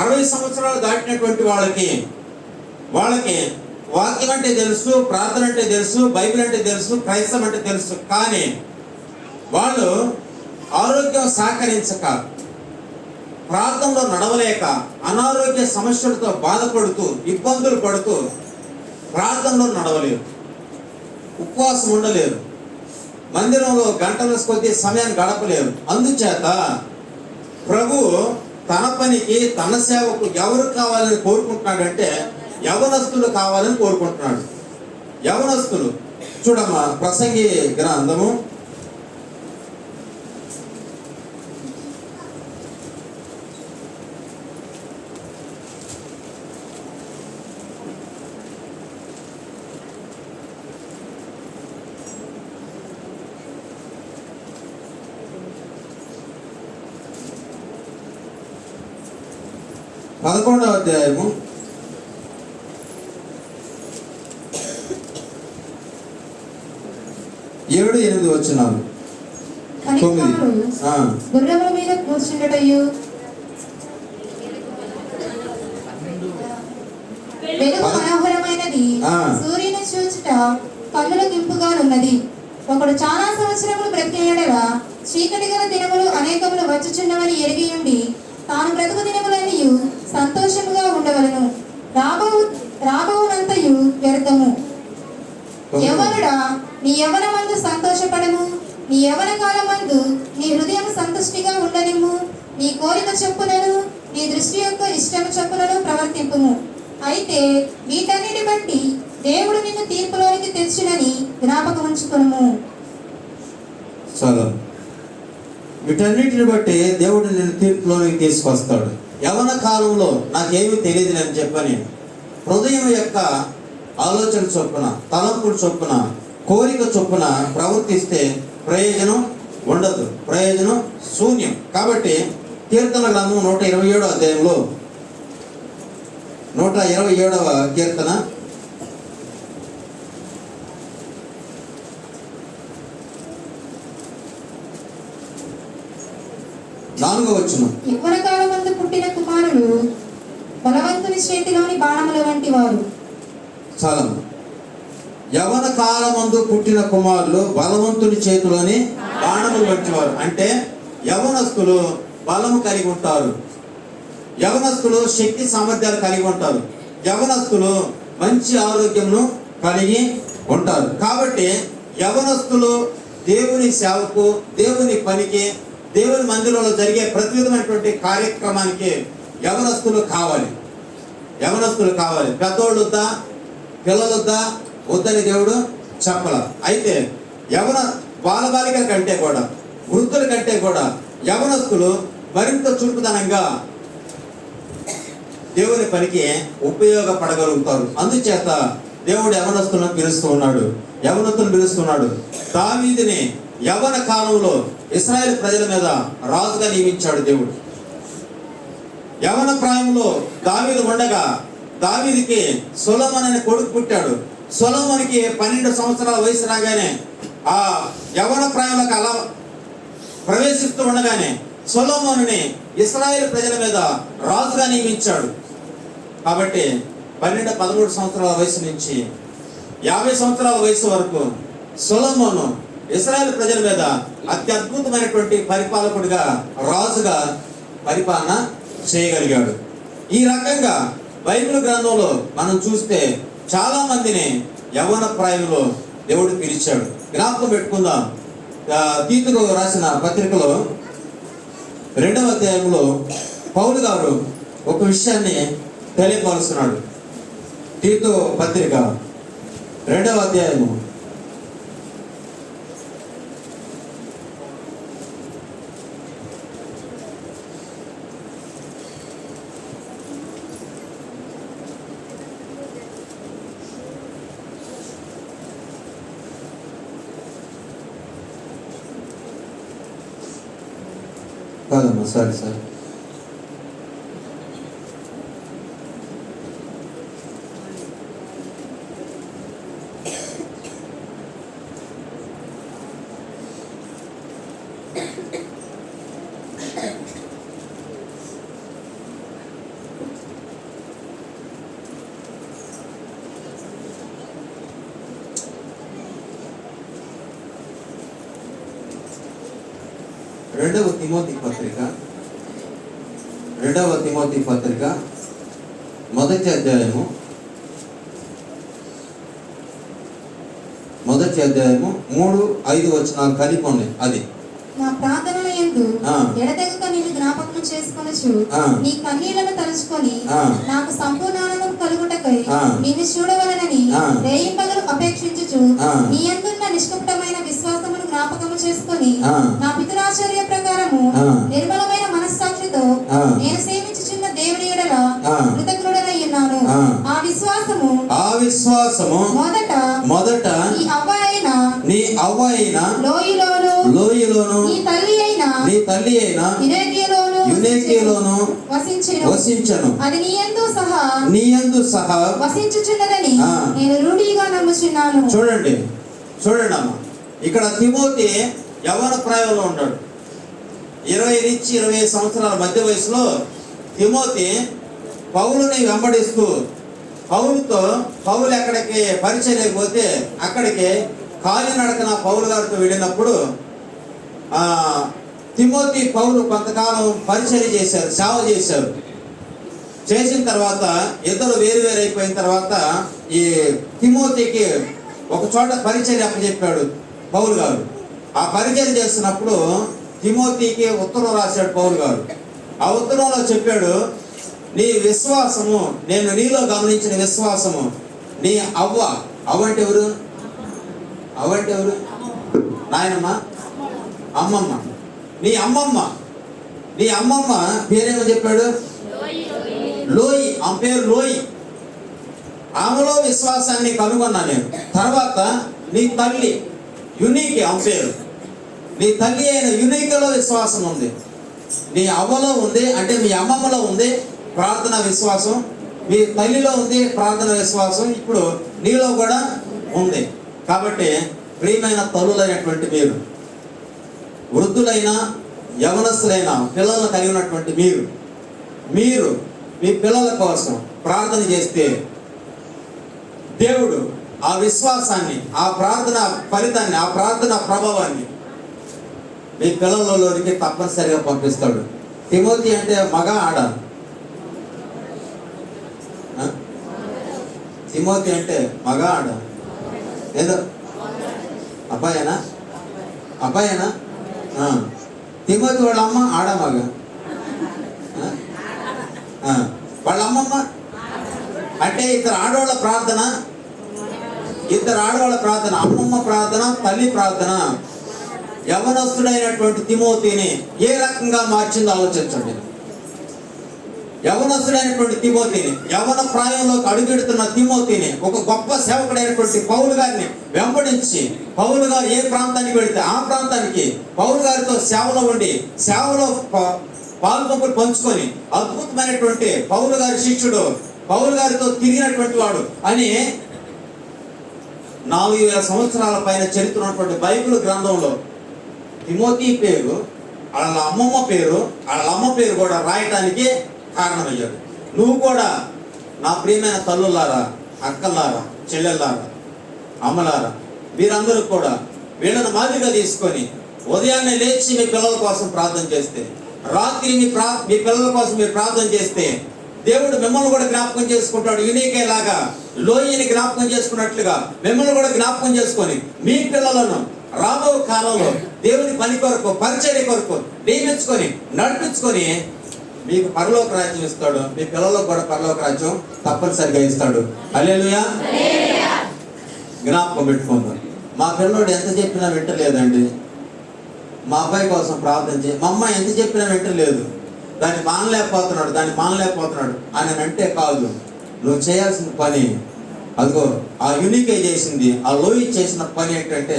60 సంవత్సరాలు దాటినటువంటి వాళ్ళకి వాక్యం అంటే తెలుసు, ప్రార్థన అంటే తెలుసు, బైబిల్ అంటే తెలుసు, క్రైస్తవం అంటే తెలుసు. కానీ వాళ్ళు ఆరోగ్యం సహకరించక, ప్రార్థనలో నడవలేక, అనారోగ్య సమస్యలతో బాధపడుతూ, ఇబ్బందులు పడుతూ ప్రార్థనలో నడవలేరు, ఉపవాసం ఉండలేరు, మందిరంలో గంటల కొద్ది సమయాన్ని గడపలేరు. అందుచేత ప్రభు తన పనికి, తన సేవకు ఎవరు కావాలని కోరుకుంటున్నాడంటే యవనస్తులు కావాలని కోరుకుంటున్నాడు. యవనస్తులు చూడమ్మా, ప్రసంగి గ్రంథము 11వ అధ్యాయము 7-8 వచనాలు. గుర్రముల మీద కూర్చుండటయు, వెలుగు మనోహరమైనది, సూర్యుని చూచుట కన్నుల గింపుగానున్నది. ఒకడు చాలా సంవత్సరములు బ్రతికేయడగా చీకటి గల దినములు అనేకములు వచ్చుచున్నవని ఎరిగి ఉండి తాను బ్రతుకు దినములన్నీ సంతోషముగా ఉండవలను. రాబోనంతయు వ్యర్థము. యవనుడా, నీ యవనమందు సంతోషపడము, నీ యవన కాలమందు నీ హృదయం సంతుష్టిగా ఉండనిమ్ము. నీ కోరిక చొప్పునను నీ దృష్టి యొక్క ఇష్టము చొప్పునను ప్రవర్తింపుము. అయితే వీటన్నిటి బట్టి దేవుడు నిన్ను తీర్పులోనికి తెచ్చునని జ్ఞాపకం ఉంచుకొనుము. చాలా వీటన్నిటిని బట్టి దేవుడు నిన్ను తీర్పులోనికి తీసుకొస్తాడు. యవన కాలంలో నాకేమీ తెలియదు అని చెప్పని హృదయం యొక్క ఆలోచన చొప్పున, తలంపుల చొప్పున, కోరిక చొప్పున ప్రవర్తిస్తే ప్రయోజనం ఉండదు, ప్రయోజనం శూన్యం. కాబట్టి కీర్తన గ్రంథం 127వ అధ్యాయంలో 127వ కీర్తన 4వ వచనం. యవ్వన కాలమందు పుట్టిన కుమారులు బలవంతుని చేతిలోని బాణముల వంటి వారు. చాలా యవన కాలమందు పుట్టిన కుమారులు బలవంతుని చేతిలోని బాణములు వంటివారు. అంటే యవనస్తులు బలము కలిగి ఉంటారు, యవనస్తులు శక్తి సామర్థ్యాలు కలిగి ఉంటారు, యవనస్తులు మంచి ఆరోగ్యమును కలిగి ఉంటారు. కాబట్టి యవనస్తులు దేవుని సేవకు, దేవుని పనికి, దేవుని మందిరంలో జరిగే ప్రతి విధమైనటువంటి కార్యక్రమానికి యవనస్తులు కావాలి. యవనస్తులు కావాలి. పెద్దోళ్ళు వద్దా, పిల్లలు వద్దా, వద్దని దేవుడు చెప్పల. అయితే యవన బాలబాలికల కంటే కూడా, వృద్ధుల కంటే కూడా యవనస్తులు మరింత చురుకుదనంగా దేవుని పనికి ఉపయోగపడగలుగుతారు. అందుచేత దేవుడు యవనస్తులను పిలుస్తున్నాడు. దావీదుని యవన కాలంలో ఇశ్రాయేలు ప్రజల మీద రాజుగా నియమించాడు దేవుడు. యవన ప్రాయంలో దావీదు ఉండగా దావీదుకి సొలొమోను అనే కొడుకు పుట్టాడు. సొలొమోనుకి 12 సంవత్సరాల వయసు రాగానే, ఆ యవన ప్రాయంలోకి అలా ప్రవేశిస్తూ ఉండగానే సొలొమోనుని ఇశ్రాయేలు ప్రజల మీద రాజుగా నియమించాడు. కాబట్టి 12-13 సంవత్సరాల వయసు నుంచి 50 సంవత్సరాల వయసు వరకు సొలొమోను ఇశ్రాయేలు ప్రజల మీద అత్యద్భుతమైనటువంటి పరిపాలకుడిగా, రాజుగా పరిపాలన చేయగలిగాడు. ఈ రకంగా బైబిల్ గ్రంథంలో మనం చూస్తే చాలా మందిని యవ్వన ప్రాయంలో దేవుడు పిలిచాడు. జ్ఞాపకం పెట్టుకుందాం. తీతుకు రాసిన పత్రికలో 2వ అధ్యాయంలో పౌలు గారు ఒక విషయాన్ని తెలియపరుస్తున్నాడు. తీతు పత్రిక 2వ అధ్యాయము 2వ తిమోతి పత్రిక 1వ అధ్యాయము 3-5 వచనాలు కలిపి ఉన్నాయి. అది నా ప్రార్థనల యందు ఎడతెగక నిన్ను జ్ఞాపకం చేసుకొనుచు నీ కన్నీళ్లను తలుచుకొని నాకు సంపూర్ణ ఆనందం కలుగుటకై నిన్ను చూడవలనని రేయింబగలు అపేక్షించుచు నీ యందున్న నిష్కపటమైన విశ్వాసమును జ్ఞాపకము చేసుకొని నా పితరాచార్య ప్రకారము నిర్మలమైన మనస్సాక్షితో నేను సేవించుచున్న దేవుని ఎడల కృతజ్ఞుడనై ఉన్నాను. ఆ విశ్వాసము మొదట నీ అవ్వ అయిన లోయలోను నీ తల్లి అయిన యునేకిలోను వసించెను. అది నీ యందు సహా వసించుచున్నదని నేను రూఢిగా నమ్ముచున్నాను. చూడండి అమ్మ, ఇక్కడ తిమోతి యవ్వన ప్రాయంలో ఉన్నాడు. 20-25 సంవత్సరాల మధ్య వయసులో తిమోతి పౌలుని వెంబడిస్తూ, పౌలు ఎక్కడికి పరిచయం లేకపోతే అక్కడికి కాలినడకన పౌలు గారితో వెళ్ళినప్పుడు తిమోతి పౌలు కొంతకాలం పరిచయం చేశారు, సేవ చేశారు. చేసిన తర్వాత ఇద్దరు వేరు అయిపోయిన తర్వాత ఈ తిమోతికి ఒక చోట పరిచయం అప్పచెప్పాడు పౌలు గారు. ఆ పరిచయం చేస్తున్నప్పుడు తిమోతికి ఉత్తరం రాశాడు పౌలు గారు. ఆ ఉత్తరంలో చెప్పాడు, నీ విశ్వాసము, నేను నీలో గమనించిన విశ్వాసము, నీ అవ్వ అంటే ఎవరు నాయనమ్మ, అమ్మమ్మ, నీ అమ్మమ్మ పేరేమో చెప్పాడు, లోయి. ఆమె పేరు లోయి. ఆమెలో విశ్వాసాన్ని కనుగొన్నా నేను. తర్వాత నీ తల్లి యునీకి, ఆమె పేరు, నీ తల్లి అయిన యునీకలో విశ్వాసం ఉంది. నీ అవ్వలో ఉంది, అంటే మీ అమ్మమ్మలో ఉంది ప్రార్థన విశ్వాసం, మీ తల్లిలో ఉంది ప్రార్థన విశ్వాసం, ఇప్పుడు నీలో కూడా ఉంది. కాబట్టి ప్రియమైన తల్లులైనటువంటి మీరు, వృద్ధులైన యవనస్తులైన పిల్లలను కలిగినటువంటి మీరు మీ పిల్లల కోసం ప్రార్థన చేస్తే దేవుడు ఆ విశ్వాసాన్ని, ఆ ప్రార్థన ఫలితాన్ని, ఆ ప్రార్థన ప్రభావాన్ని మీ పిల్లలలోనికి తప్పనిసరిగా పంపిస్తాడు. తిమోతి అంటే మగ ఆడ? తిమోతి అంటే మగ ఆడ? ఏదో అబ్బాయేనా? అబ్బాయేనా? తిమోతి వాళ్ళ అమ్మ ఆడ మగ? వాళ్ళ అమ్మమ్మ అంటే ఇద్దరు ఆడవాళ్ళ ప్రార్థన, అమ్మమ్మ ప్రార్థన, తల్లి ప్రార్థన యవనస్తుడైనటువంటి తిమోతిని ఏ రకంగా మార్చిందో ఆలోచించండి. యవనస్తుడైనటువంటి తిమోతిని, యవన ప్రాయంలోకి అడుగెడుతున్న తిమోతిని ఒక గొప్ప సేవకుడైనటువంటి పౌలు గారిని వెంబడించి, పౌలు గారు ఏ ప్రాంతానికి వెళితే ఆ ప్రాంతానికి పౌలు గారితో సేవలో ఉండి, సేవలో పాల్పంపులు పంచుకొని అద్భుతమైనటువంటి పౌలు గారి శిష్యుడు, పౌలు గారితో తిరిగినటువంటి వాడు అని 4000 సంవత్సరాల పైన చరిత్ర ఉన్నటువంటి బైబిల్ గ్రంథంలో తిమోతి పేరు, వాళ్ళ అమ్మమ్మ పేరు, వాళ్ళ అమ్మ పేరు కూడా రాయటానికి కారణమయ్యాడు. నువ్వు కూడా నా ప్రియమైన తల్లులారా, అక్కలారా, చెల్లెల్లారా, అమ్మలారా, వీరందరూ కూడా వీళ్ళని మాదిరిగా తీసుకొని ఉదయాన్నే లేచి మీ పిల్లల కోసం ప్రార్థన చేస్తే, రాత్రి మీ పిల్లల కోసం మీరు ప్రార్థన చేస్తే దేవుడు మిమ్మల్ని కూడా జ్ఞాపకం చేసుకుంటాడు. యునీకేలాగా లోయని జ్ఞాపకం చేసుకున్నట్లుగా మిమ్మల్ని కూడా జ్ఞాపకం చేసుకొని మీ పిల్లలను రాబో కాలంలో దేవుని పని కొరకు, పరిచర్య కొరకు నియమించుకొని నడిపించుకొని మీకు పరలోక రాజ్యం ఇస్తాడు. మీ పిల్లలకు కూడా పరలోక రాజ్యం తప్పనిసరిగా ఇస్తాడు. హల్లెలూయా. జ్ఞాపకం పెట్టుకుందాం. మా పిల్లోడు ఎంత చెప్పినా వింటలేదండి. మా అబ్బాయి కోసం ప్రార్థన చేయి, మా అమ్మ ఎంత చెప్పినా వింటలేదు, దాన్ని మానలేకపోతున్నాడు అని అంటే కాదు. నువ్వు చేయాల్సిన పని అదిగో ఆ యునికే చేసింది, ఆ లోయి చేసిన పని ఏంటంటే,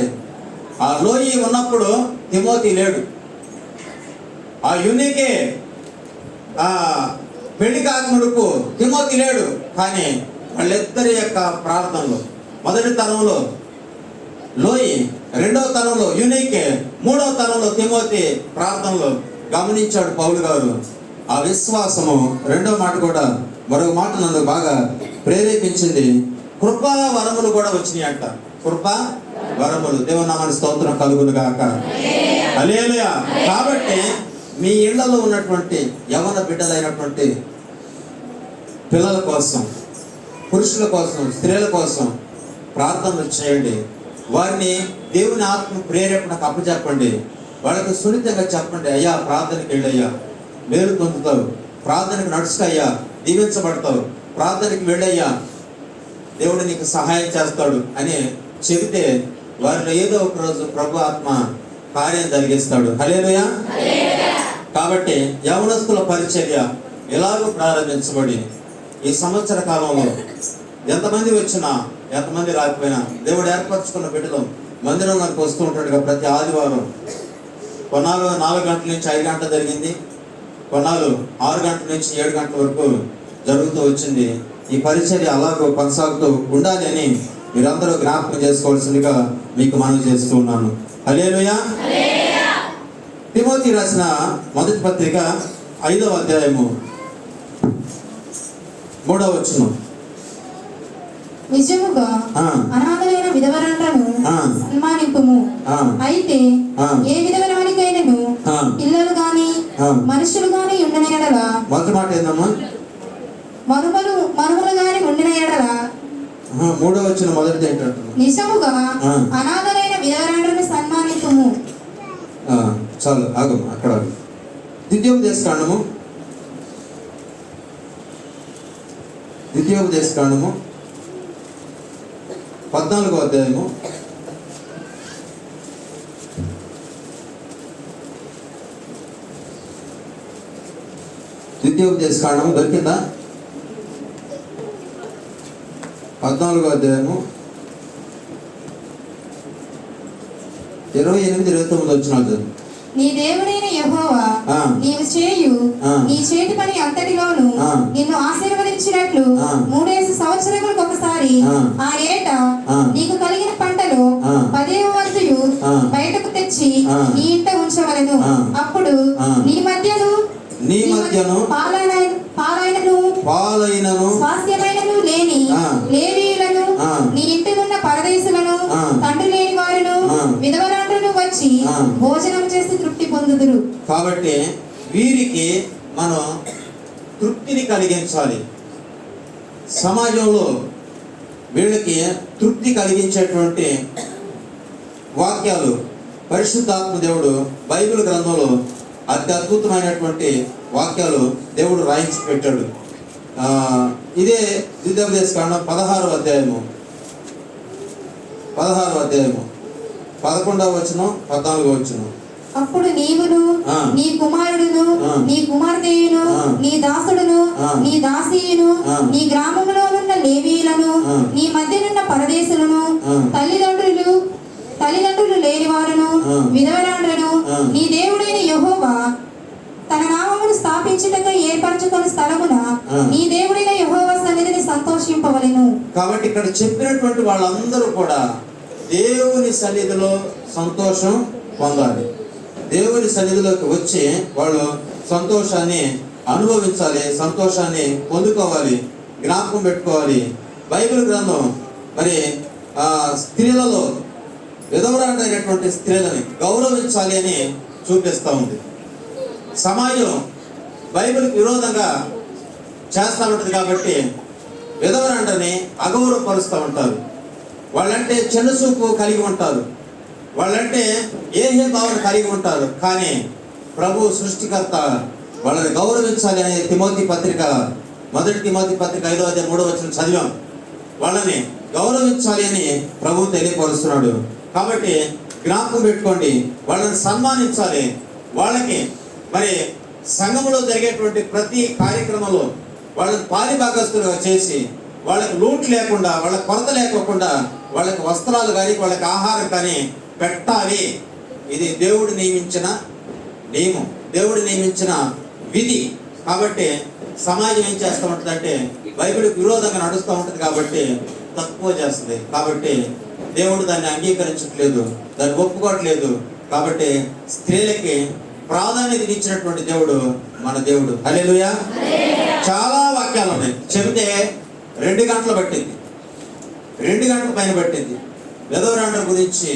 ఆ లోయి ఉన్నప్పుడు తిమోతి లేడు, ఆ యునికే పెళ్లి కాకముడుకు తిమోతి లేడు. కానీ వాళ్ళిద్దరి యొక్క ప్రార్థనలో, మొదటి తరంలో లోయి, రెండవ తరంలో యునికే, మూడవ తరంలో తిమోతి ప్రార్థనలో గమనించాడు పౌలు గారు. ఆ విశ్వాసము, రెండో మాట కూడా, మరొక మాట నన్ను బాగా ప్రేరేపించింది. కృపా వరములు కూడా వచ్చినాయి అంట. కృపా వరములు, దేవుని నామానికి స్తోత్రం కలుగును గాక. హల్లెలూయా. కాబట్టి మీ ఇళ్లలో ఉన్నటువంటి యవన బిడ్డలైనటువంటి పిల్లల కోసం, పురుషుల కోసం, స్త్రీల కోసం ప్రార్థనలు చేయండి. వారిని దేవుని ఆత్మ ప్రేరేపణకు అప్పచెప్పండి. వాళ్ళకి సున్నితంగా చెప్పండి, అయ్యా ప్రార్థనకి వెళ్ళయ్యా, మేలు పొందుతావు, ప్రార్థనకు నడుచుకయ్యా, దీవించబడతావు, ప్రార్థనకి వెళ్ళయ్యా, దేవుడు నీకు సహాయం చేస్తాడు అని చెబితే వారిలో ఏదో ఒక రోజు ప్రభు ఆత్మ కార్యం జరిగిస్తాడు. హల్లెలూయా. కాబట్టి యవనస్తుల పరిచర్య ఎలాగో ప్రారంభించబడి ఈ సంవత్సర కాలంలో ఎంతమంది వచ్చినా ఎంతమంది రాకపోయినా దేవుడు ఏర్పరచుకున్న బిడ్డలు మందిరంలోకి వస్తూ ఉంటాడుగా ప్రతి ఆదివారం. కొన్నాళ్ళు 4 గంటల నుంచి 5 గంటలు జరిగింది, కొన్నాళ్ళు 6 గంటల నుంచి 7 గంటల వరకు జరుగుతూ వచ్చింది. ఈ పరిచర్య అలాగో కొనసాగుతూ ఉండాలి అని మీరందరూ జ్ఞాపకం చేసుకోవాల్సిందిగా మీకు మనవి చేస్తూ ఉన్నాను. హల్లెలూయా. తిమోతి రాసిన మొదటి పత్రిక 5వ అధ్యాయము 3వ వచనం. నిజముగా అనాథలైన విధవరాలను సన్మానింపుము. అయితే ఏ విధవరానికైనను పిల్లలు గాని మనుషులు గాని ఉండిన ఎడల, మొదటి మాట ఏందమ్మా? మనుమలు గాని ఉండిన ఎడల, 3వ వచనం మొదటిది ఏంటంటే, నిజముగా అనాథలైన విధవరాలను సన్మానింపుము. చాలు ఆగం అక్కడ. ద్వితీయోపదేశ కాండము 14వ అధ్యాయము 14వ దొరికిందా? 14వ అధ్యాయము 28-29 వచనాలు. నీ దేవుడైన యెహోవా ఆ. నీవు చేయు ఆ. నీ చేతి పని అంతటిలోను ఆ. నిన్ను ఆశీర్వదించినట్లు ఆ. 3 సంవత్సరములకు ఒకసారి ఆ. ఆ ఏట ఆ. నీకు కలిగిన పంటలో ఆ. 10వ వంతు ఆ. బయటకు తెచ్చి ఆ. నీ ఇంట ఉంచవలెను. ఆ. అప్పుడు ఆ. నీ మధ్యను పాలైనను పాలైనను స్వాస్థ్యమైనను లేని ఆ. లేవీయులను ఆ. నీ ఇంటినున్న పరదేశులను ఆ. తండ్రి లేని వారును ఆ. విధవరాండ్రును వచ్చి ఆ. భోజనం చేసి తృప్తి పొందుదురు. కాబట్టి వీరికి మనం తృప్తిని కలిగించాలి. సమాజంలో వీళ్ళకి తృప్తి కలిగించేటువంటి వాక్యాలు పరిశుద్ధాత్మ దేవుడు బైబిల్ గ్రంథంలో అత్యద్భుతమైనటువంటి వాక్యాలు దేవుడు రాయించి పెట్టాడు. ఇదే ద్వితీయోపదేశకాండం 16వ అధ్యాయము 11వ వచనం 14వ వచనం. అప్పుడు నీవును ఆ. నీ కుమారుడును ఆ. నీ కుమార్తెయును ఆ. నీ దాసుడును ఆ. నీ దాసీయును ఆ. నీ గ్రామములోనున్న లేవీయులను ఆ. నీ మధ్యనున్న పరదేశులను ఆ. తల్లిదండ్రులు లేని వారును ఆ. విధవరాండ్రును ఆ. నీ దేవుడైన యెహోవా తన నామమును స్థాపించుటకై ఏర్పరచుకున్న స్థలమున ఆ. నీ దేవుడైన యెహోవా సన్నిధిని సంతోషింపవలెను. కాబట్టి ఇక్కడ చెప్పినటువంటి వాళ్ళందరూ కూడా దేవుని సన్నిధిలో సంతోషం పొందాలి. దేవుని సన్నిధిలోకి వచ్చి వాళ్ళు సంతోషాన్ని అనుభవించాలి, సంతోషాన్ని పొందుకోవాలి, జ్ఞాపకం పెట్టుకోవాలి. బైబిల్ గ్రంథం మరి స్త్రీలలో విధవరాండైనటువంటి స్త్రీలని గౌరవించాలి అని చూపిస్తూ ఉంది. సమాజం బైబిల్కి విరోధంగా చేస్తూ ఉంటుంది కాబట్టి విధవరాండని అగౌరవపరుస్తూ ఉంటారు. వాళ్ళంటే చిన్నచూపు కలిగి ఉంటారు, వాళ్ళంటే ఏహే భావన కలిగి ఉంటారు. కానీ ప్రభు సృష్టికర్త వాళ్ళని గౌరవించాలి అనే తిమోతి పత్రిక 1 తిమోతి పత్రిక 5వ అధ్యాయం 3వ వచనం చదివాం. వాళ్ళని గౌరవించాలి అని ప్రభు తెలియపరుస్తున్నాడు. కాబట్టి జ్ఞాపకం పెట్టుకోండి, వాళ్ళని సన్మానించాలి. వాళ్ళకి మరి సంఘంలో జరిగేటువంటి ప్రతి కార్యక్రమంలో వాళ్ళని పాలిభాగస్తులుగా చేసి వాళ్ళకి లోటు లేకుండా, వాళ్ళ కొరత లేకోకుండా వాళ్ళకి వస్త్రాలు కానీ వాళ్ళకి ఆహారం కానీ పెట్టాలి. ఇది దేవుడు నియమించిన నియమం, దేవుడు నియమించిన విధి. కాబట్టి సమాజం ఏం చేస్తూ ఉంటుందంటే బైబిల్కి విరోధంగా నడుస్తూ ఉంటుంది కాబట్టి తక్కువ చేస్తుంది. కాబట్టి దేవుడు దాన్ని అంగీకరించట్లేదు, దాన్ని ఒప్పుకోవట్లేదు. కాబట్టి స్త్రీలకి ప్రాధాన్యత ఇచ్చినటువంటి దేవుడు మన దేవుడు. హల్లెలూయా. చాలా వాక్యాలు ఉన్నాయి, చెబితే 2 గంటలు పట్టింది, 2 గంటల పైన పట్టింది. విధవరాండ్ర గురించి,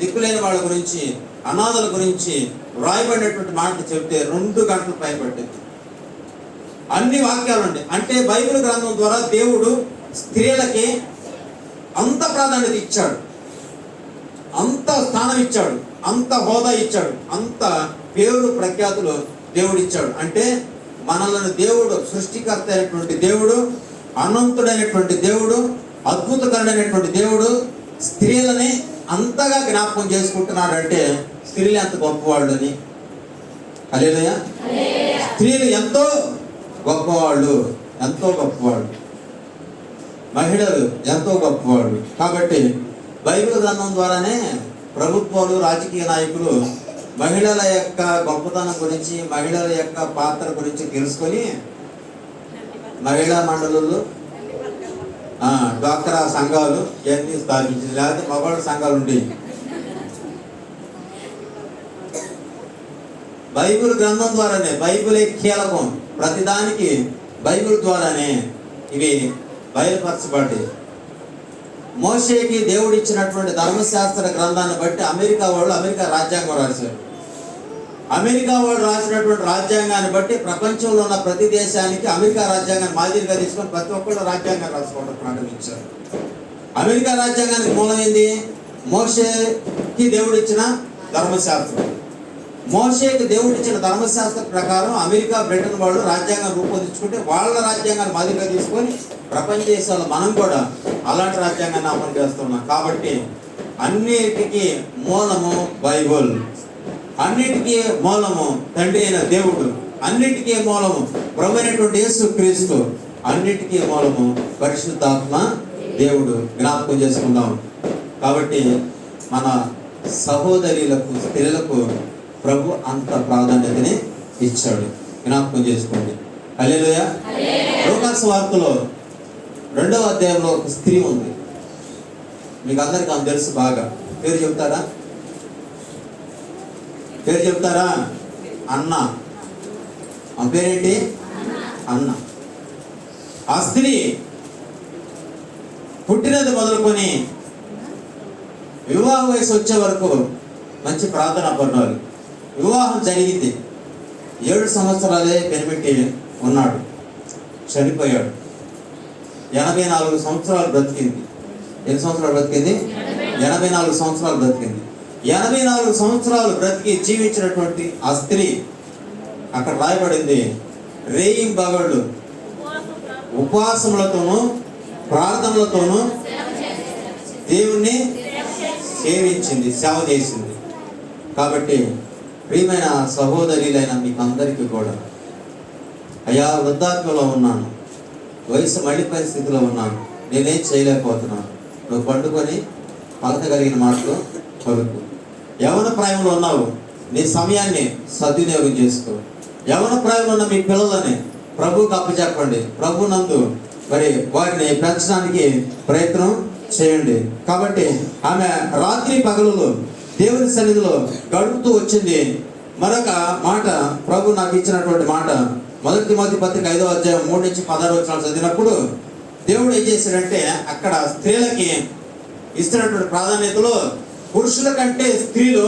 దిక్కులేని వాళ్ళ గురించి, అనాథల గురించి వ్రాయబడినటువంటి మాటలు చెబితే 2 గంటల పైన పట్టింది. అన్ని వాక్యాలు ఉన్నాయి. అంటే బైబిల్ గ్రంథం ద్వారా దేవుడు స్త్రీలకి అంత ప్రాధాన్యత ఇచ్చాడు, అంత స్థానం ఇచ్చాడు, అంత హోదా ఇచ్చాడు, అంత పేరు ప్రఖ్యాతులు దేవుడు ఇచ్చాడు. అంటే మనల్ని దేవుడు సృష్టికర్త అయినటువంటి దేవుడు, అనంతుడైనటువంటి దేవుడు, అద్భుతకరుడైనటువంటి దేవుడు స్త్రీలని అంతగా జ్ఞాపకం చేసుకుంటున్నాడు. అంటే స్త్రీలు ఎంత గొప్పవాళ్ళని. హల్లెలూయా. స్త్రీలు ఎంతో గొప్పవాళ్ళు, ఎంతో గొప్పవాళ్ళు, మహిళలు ఎంతో గొప్పవాళ్ళు. కాబట్టి బైబిల్ గ్రంథం ద్వారానే ప్రభుత్వాలు, రాజకీయ నాయకులు మహిళల యొక్క గొప్పతనం గురించి, మహిళల యొక్క పాత్ర గురించి తెలుసుకొని మహిళా మండలులు, డ్వాక్రా సంఘాలు ఇవన్నీ స్థాపించింది. లేకపోతే మగవాళ్ళ సంఘాలు ఉండేవి. బైబిల్ గ్రంథం ద్వారానే, బైబిలే కీలకం, ప్రతిదానికి బైబిల్ ద్వారానే ఇవి బయలుపరచబడ్డాయి. మోషేకి దేవుడు ఇచ్చినటువంటి ధర్మశాస్త్ర గ్రంథాన్ని బట్టి అమెరికా రాజ్యాంగం రాశారు. అమెరికా వాళ్ళు రాసినటువంటి రాజ్యాంగాన్ని బట్టి ప్రపంచంలో ఉన్న ప్రతి దేశానికి అమెరికా రాజ్యాంగాన్ని మాదిరిగా తీసుకొని ప్రతి ఒక్కళ్ళు రాజ్యాంగాన్ని రాసుకోవడం ప్రారంభించారు. అమెరికా రాజ్యాంగానికి మూలమైంది మోషేకి దేవుడు ఇచ్చిన ధర్మశాస్త్రం. మోషేకి దేవుడు ఇచ్చిన ధర్మశాస్త్రం ప్రకారం అమెరికా, బ్రిటన్ వాళ్ళు రాజ్యాంగం రూపొందించుకుంటే వాళ్ళ రాజ్యాంగాన్ని మాదిరిగా తీసుకొని ప్రపంచ దేశాల్లో మనం కూడా అలాంటి రాజ్యాంగాన్ని అమలు చేస్తున్నాం. కాబట్టి అన్నిటికీ మూలము బైబుల్, అన్నిటికీ మూలము తండ్రి అయిన దేవుడు, అన్నిటికీ మూలము ప్రభువైనటువంటి యేసుక్రీస్తు, అన్నిటికీ మూలము పరిశుద్ధాత్మ దేవుడు. జ్ఞాపకం చేసుకుందాం. కాబట్టి మన సహోదరులకు, స్త్రీలకు ప్రభు అంత ప్రాధాన్యతని ఇచ్చాడు. జ్ఞాపకం చేసుకోండి. హల్లెలూయా. లూకాసు సువార్తలో 2వ అధ్యాయంలో ఒక స్త్రీ ఉంది. మీకు అందరికీ ఆమె తెలుసు బాగా. పేరు చెప్తారా? అన్న. ఆ పేరేంటి? అన్న. ఆ స్త్రీ పుట్టినది మొదలుకొని వివాహ వయసు వచ్చే వరకు మంచి ప్రార్థన పడినారు. వివాహం జరిగింది. 7 సంవత్సరాలే పెనిమిటి ఉన్నాడు. చనిపోయాడు. 84 సంవత్సరాలు బ్రతికింది. ఎన్ని సంవత్సరాలు బ్రతికింది? 84 సంవత్సరాలు బ్రతికింది. 84 సంవత్సరాలు బ్రతికి జీవించినటువంటి ఆ స్త్రీ అక్కడ రాయబడింది, రేయింబగళ్ళు ఉపవాసములతోనూ ప్రార్థనలతోనూ దేవుణ్ణి సేవించింది, సేవ చేసింది. కాబట్టి ప్రియమైన సహోదరులైన మీకు అందరికీ కూడా, అయ్యా వృద్ధాత్మలో ఉన్నాను, వయసు మళ్ళీపోయిన స్థితిలో ఉన్నాను, నేనేం చేయలేకపోతున్నాను, నువ్వు పండుకొని పలకగలిగిన మాటలు పలుకు. యవన ప్రాయంలో ఉన్నావు, నీ సమయాన్ని సద్వినియోగం చేసుకో. యవన ప్రాయంలో ఉన్న మీ పిల్లలని ప్రభువుకి అప్పచెప్పండి. ప్రభు నందు మరి వారిని పెంచడానికి ప్రయత్నం చేయండి. కాబట్టి ఆమె రాత్రి పగలులో దేవుని సన్నిధిలో గడుపుతూ వచ్చింది. మరొక మాట ప్రభు నాకు ఇచ్చినటువంటి మాట, 1 తిమోతి పత్రిక 5వ అధ్యాయం 3 నుంచి 16 వచనాలు చదివినప్పుడు దేవుడు ఏం చేశాడంటే, అక్కడ స్త్రీలకి ఇస్తున్నటువంటి ప్రాధాన్యతలో పురుషుల కంటే స్త్రీలు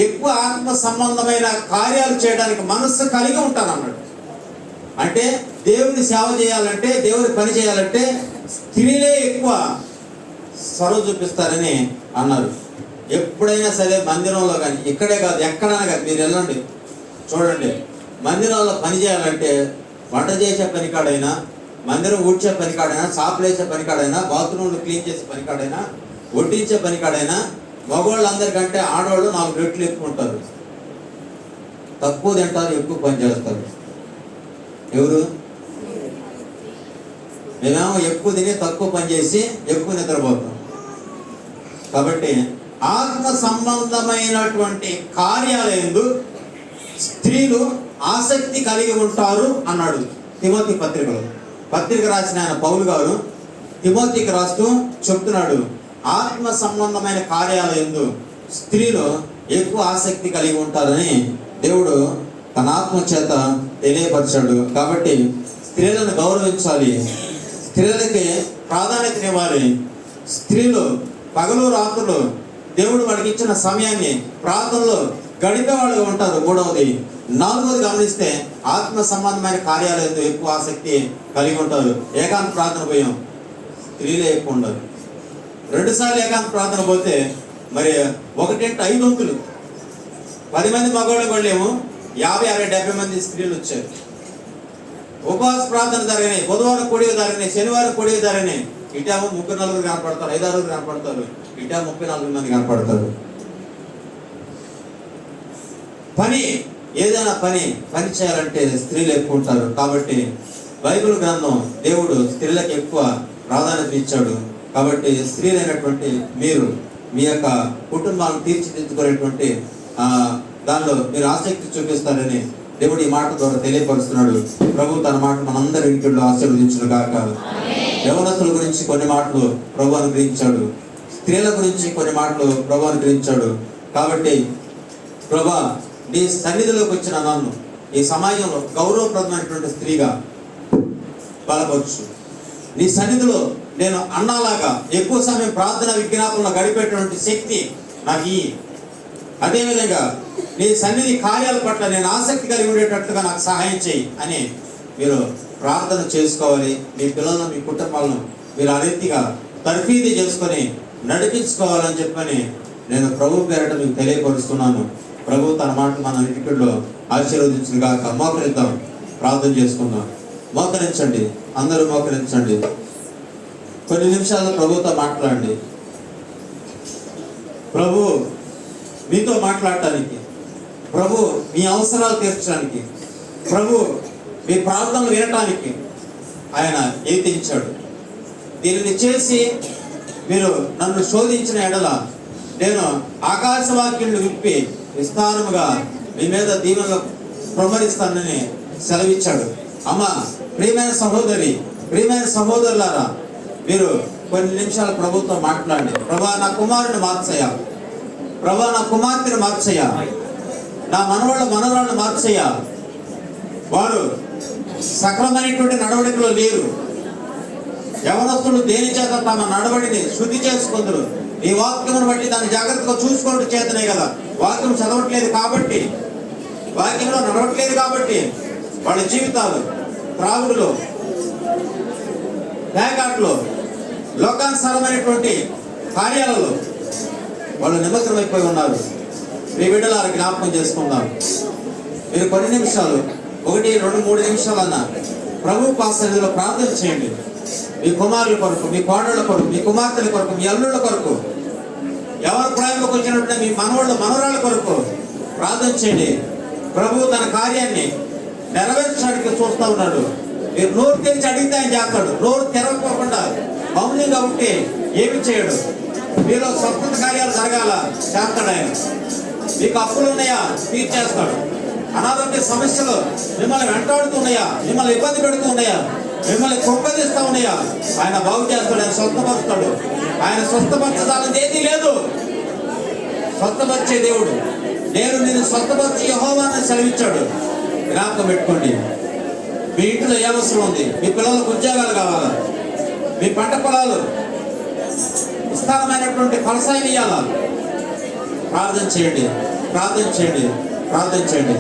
ఎక్కువ ఆత్మ సంబంధమైన కార్యాలు చేయడానికి మనస్సు కలిగి ఉంటారు అన్నాడు. అంటే దేవుని సేవ చేయాలంటే, దేవుని పని చేయాలంటే స్త్రీలే ఎక్కువ చొరవ చూపిస్తారని అన్నారు. ఎప్పుడైనా సరే మందిరంలో కానీ, ఇక్కడే కాదు ఎక్కడైనా కాదు, మీరు వెళ్ళండి చూడండి, మందిరంలో పని చేయాలంటే వంట చేసే పని కాడైనా, మందిరం ఊడ్చే పని కాడైనా, చాపలు వేసే పని కాడైనా, బాత్రూమ్లు క్లీన్ చేసే పని కాడైనా, వడ్డించే పని కాడైనా మగవాళ్ళందరికంటే ఆడవాళ్ళు 4 రెట్లు ఎక్కువ ఉంటారు. తక్కువ తింటారు, ఎక్కువ పని చేస్తారు. ఎవరు? మేమేమో ఎక్కువ తిని తక్కువ పని చేసి ఎక్కువ నిద్రపోతాం. కాబట్టి ఆత్మ సంబంధమైనటువంటి కార్యాలయందు స్త్రీలు ఆసక్తి కలిగి ఉంటారు అన్నాడు తిమోతి పత్రికలో. పత్రిక రాసిన ఆయన పౌలు గారు తిమోతికి రాస్తూ చెప్తున్నాడు, ఆత్మ సంబంధమైన కార్యాలయందు స్త్రీలు ఎక్కువ ఆసక్తి కలిగి ఉంటారని దేవుడు తన ఆత్మ చేత తెలియపరిచాడు. కాబట్టి స్త్రీలను గౌరవించాలి, స్త్రీలకి ప్రాధాన్యతనివ్వాలి. స్త్రీలు పగలు రాత్రులు దేవుడు వాడికి ఇచ్చిన సమయాన్ని ప్రార్థనలో గడిపేవాళ్ళుగా ఉంటారు. 3వది. 4వది గమనిస్తే ఆత్మ సంబంధమైన కార్యాలయంలో ఎక్కువ ఆసక్తి కలిగి ఉంటారు. ఏకాంత ప్రార్థన పోయాం, స్త్రీలే ఎక్కువ ఉండరు. 2 సార్లు ఏకాంత ప్రార్థన పోతే మరి 1:5 వంతులు 10 మంది మగవాళ్ళు పడలేము, 50, 60, 70 మంది స్త్రీలు వచ్చారు. ఉపవాస ప్రార్థన జరిగినాయి, బుధవారం కొడివి జరిగినాయి, శనివారం కొడివి జరిగినాయి. ఇటేమో 3-4 కనపడతారు, 5-6 కనపడతారు, ఇటేమో 34 మంది కనపడతారు. పని, ఏదైనా పని చేయాలంటే స్త్రీలు ఎక్కువ ఉంటారు. కాబట్టి బైబిల్ గ్రంథం దేవుడు స్త్రీలకు ఎక్కువ ప్రాధాన్యత ఇచ్చాడు. కాబట్టి స్త్రీలైనటువంటి మీరు మీ యొక్క కుటుంబాలను తీర్చిదిద్దుకునేటువంటి దానిలో మీరు ఆసక్తి చూపిస్తారని దేవుడు ఈ మాట ద్వారా తెలియపరుస్తున్నాడు. ప్రభు తన మాట మనందరి ఇంటిలో ఆశీర్వదించును గాక. యవనస్తుల గురించి కొన్ని మాటలు ప్రభు అనుగ్రహించాడు, స్త్రీల గురించి కొన్ని మాటలు ప్రభు అనుగ్రహించాడు. కాబట్టి ప్రభా, నీ సన్నిధిలోకి వచ్చిన నన్ను ఈ సమాజంలో గౌరవప్రదమైనటువంటి స్త్రీగా బలపరచు. నీ సన్నిధిలో నేను అన్నలాగా ఎక్కువ సమయం ప్రార్థన విజ్ఞాపనలో గడిపేటువంటి శక్తి నాకు ఈ. అదేవిధంగా నీ సన్నిధి కార్యాల పట్ల నేను ఆసక్తి కలిగి ఉండేటట్లుగా నాకు సహాయం చేయి అని మీరు ప్రార్థన చేసుకోవాలి. మీ పిల్లలను, మీ కుటుంబాలను మీరు ఆ రీతిగా తర్ఫీదు చేసుకొని నడిపించుకోవాలని చెప్పని నేను ప్రభు పేరట మీకు తెలియపరుస్తున్నాను. ప్రభు తన మాట మన ఇంటిలో ఆశీర్వదించిన గాక. మోకరిద్దాం, ప్రార్థన చేసుకుందాం. మోకరించండి, అందరూ మోకరించండి. కొన్ని నిమిషాలు ప్రభుతో మాట్లాడండి. ప్రభు మీతో మాట్లాడటానికి, ప్రభు మీ అవసరాలు తీర్చడానికి, ప్రభు మీ ప్రార్థనలు వినటానికి ఆయన ఏతించాడు. దీనిని చేసి మీరు నన్ను శోధించిన ఎడల నేను ఆకాశవాక్యులను విప్పి విస్తారముగా మీ మీద దీవెనలు ప్రమరిస్తానని సెలవిచ్చాడు. అమ్మ, ప్రియమైన సహోదరి, ప్రియమైన సహోదరులారా, మీరు కొన్ని నిమిషాలు ప్రభుతో మాట్లాడండి. ప్రభా, నా కుమారుని మార్చయ్యా, ప్రభా నా కుమార్తెను మార్చయ్యా, నా మనవరాలను మార్చయ్యా. వారు సక్రమైనటువంటి నడవడికలో లేరు. యవనస్తులు దేని చేత తమ నడవడిని శుద్ధి చేసుకుందరు. ఈ వాక్యమును బట్టి దాన్ని జాగ్రత్తగా చూసుకోవడం చేతనే కదా. వాక్యం చదవట్లేదు కాబట్టి, వాక్యంలో నడవట్లేదు కాబట్టి వాళ్ళ జీవితాలు త్రాగుడులో, పేకాట్లో, లోకానుసారమైనటువంటి కార్యాలలో వాళ్ళు నిమగ్నమైపోయి ఉన్నారు. మీ బిడ్డలారా జ్ఞాపకం చేసుకుందాం. మీరు కొన్ని నిమిషాలు, 1, 2, 3 నిమిషాలన్నా ప్రభు సన్నిధిలో ప్రార్థన చేయండి. మీ కుమారుల కొరకు, మీ కోడళ్ళ కొరకు, మీ కుమార్తెల కొరకు, మీ అల్లుళ్ళ కొరకు, ఎవరి ప్రాయంలోకి వచ్చినట్టు మీ మనవరాళ్ళ కొరకు ప్రార్థన చేయండి. ప్రభు తన కార్యాన్ని నెరవేర్చడానికి చూస్తూ ఉన్నాడు. మీరు నోరు తెరిచి అడిగితే ఆయన చేస్తాడు. నోరు తెరవకోకుండా మౌనంగా ఉంటే ఏమి చేయడు. మీలో స్వస్థత కార్యాలు జరగాల చేస్తాడు ఆయన. మీకు అప్పులు ఉన్నాయా తీర్చేస్తాడు. అనారోగ్య సమస్యలు మిమ్మల్ని వెంటాడుతున్నాయా, మిమ్మల్ని ఇబ్బంది పెడుతూ ఉన్నాయా, మిమ్మల్ని కృంగదీస్తూ ఉన్నాయా, ఆయన బాగు చేస్తాడు. ఆయన స్వస్థపరుస్తాడు. ఆయన స్వస్థపరచడానికి ఏదీ లేదు. స్వస్థపరిచే దేవుడు. నేను నిన్ను స్వస్థపరిచి యెహోవాను సెలవిచ్చాడు. జ్ఞాపకం పెట్టుకోండి. మీ ఇంట్లో ఏ అవసరం ఉంది? మీ పిల్లలకు ఉద్యోగాలు కావాలా? మీ పంట పొలాలు విస్తారమైనటువంటి ఫలసాయం ఇవ్వాలా? ప్రార్థన చేయండి, ప్రార్థన చేయండి, ప్రార్థన చేయండి.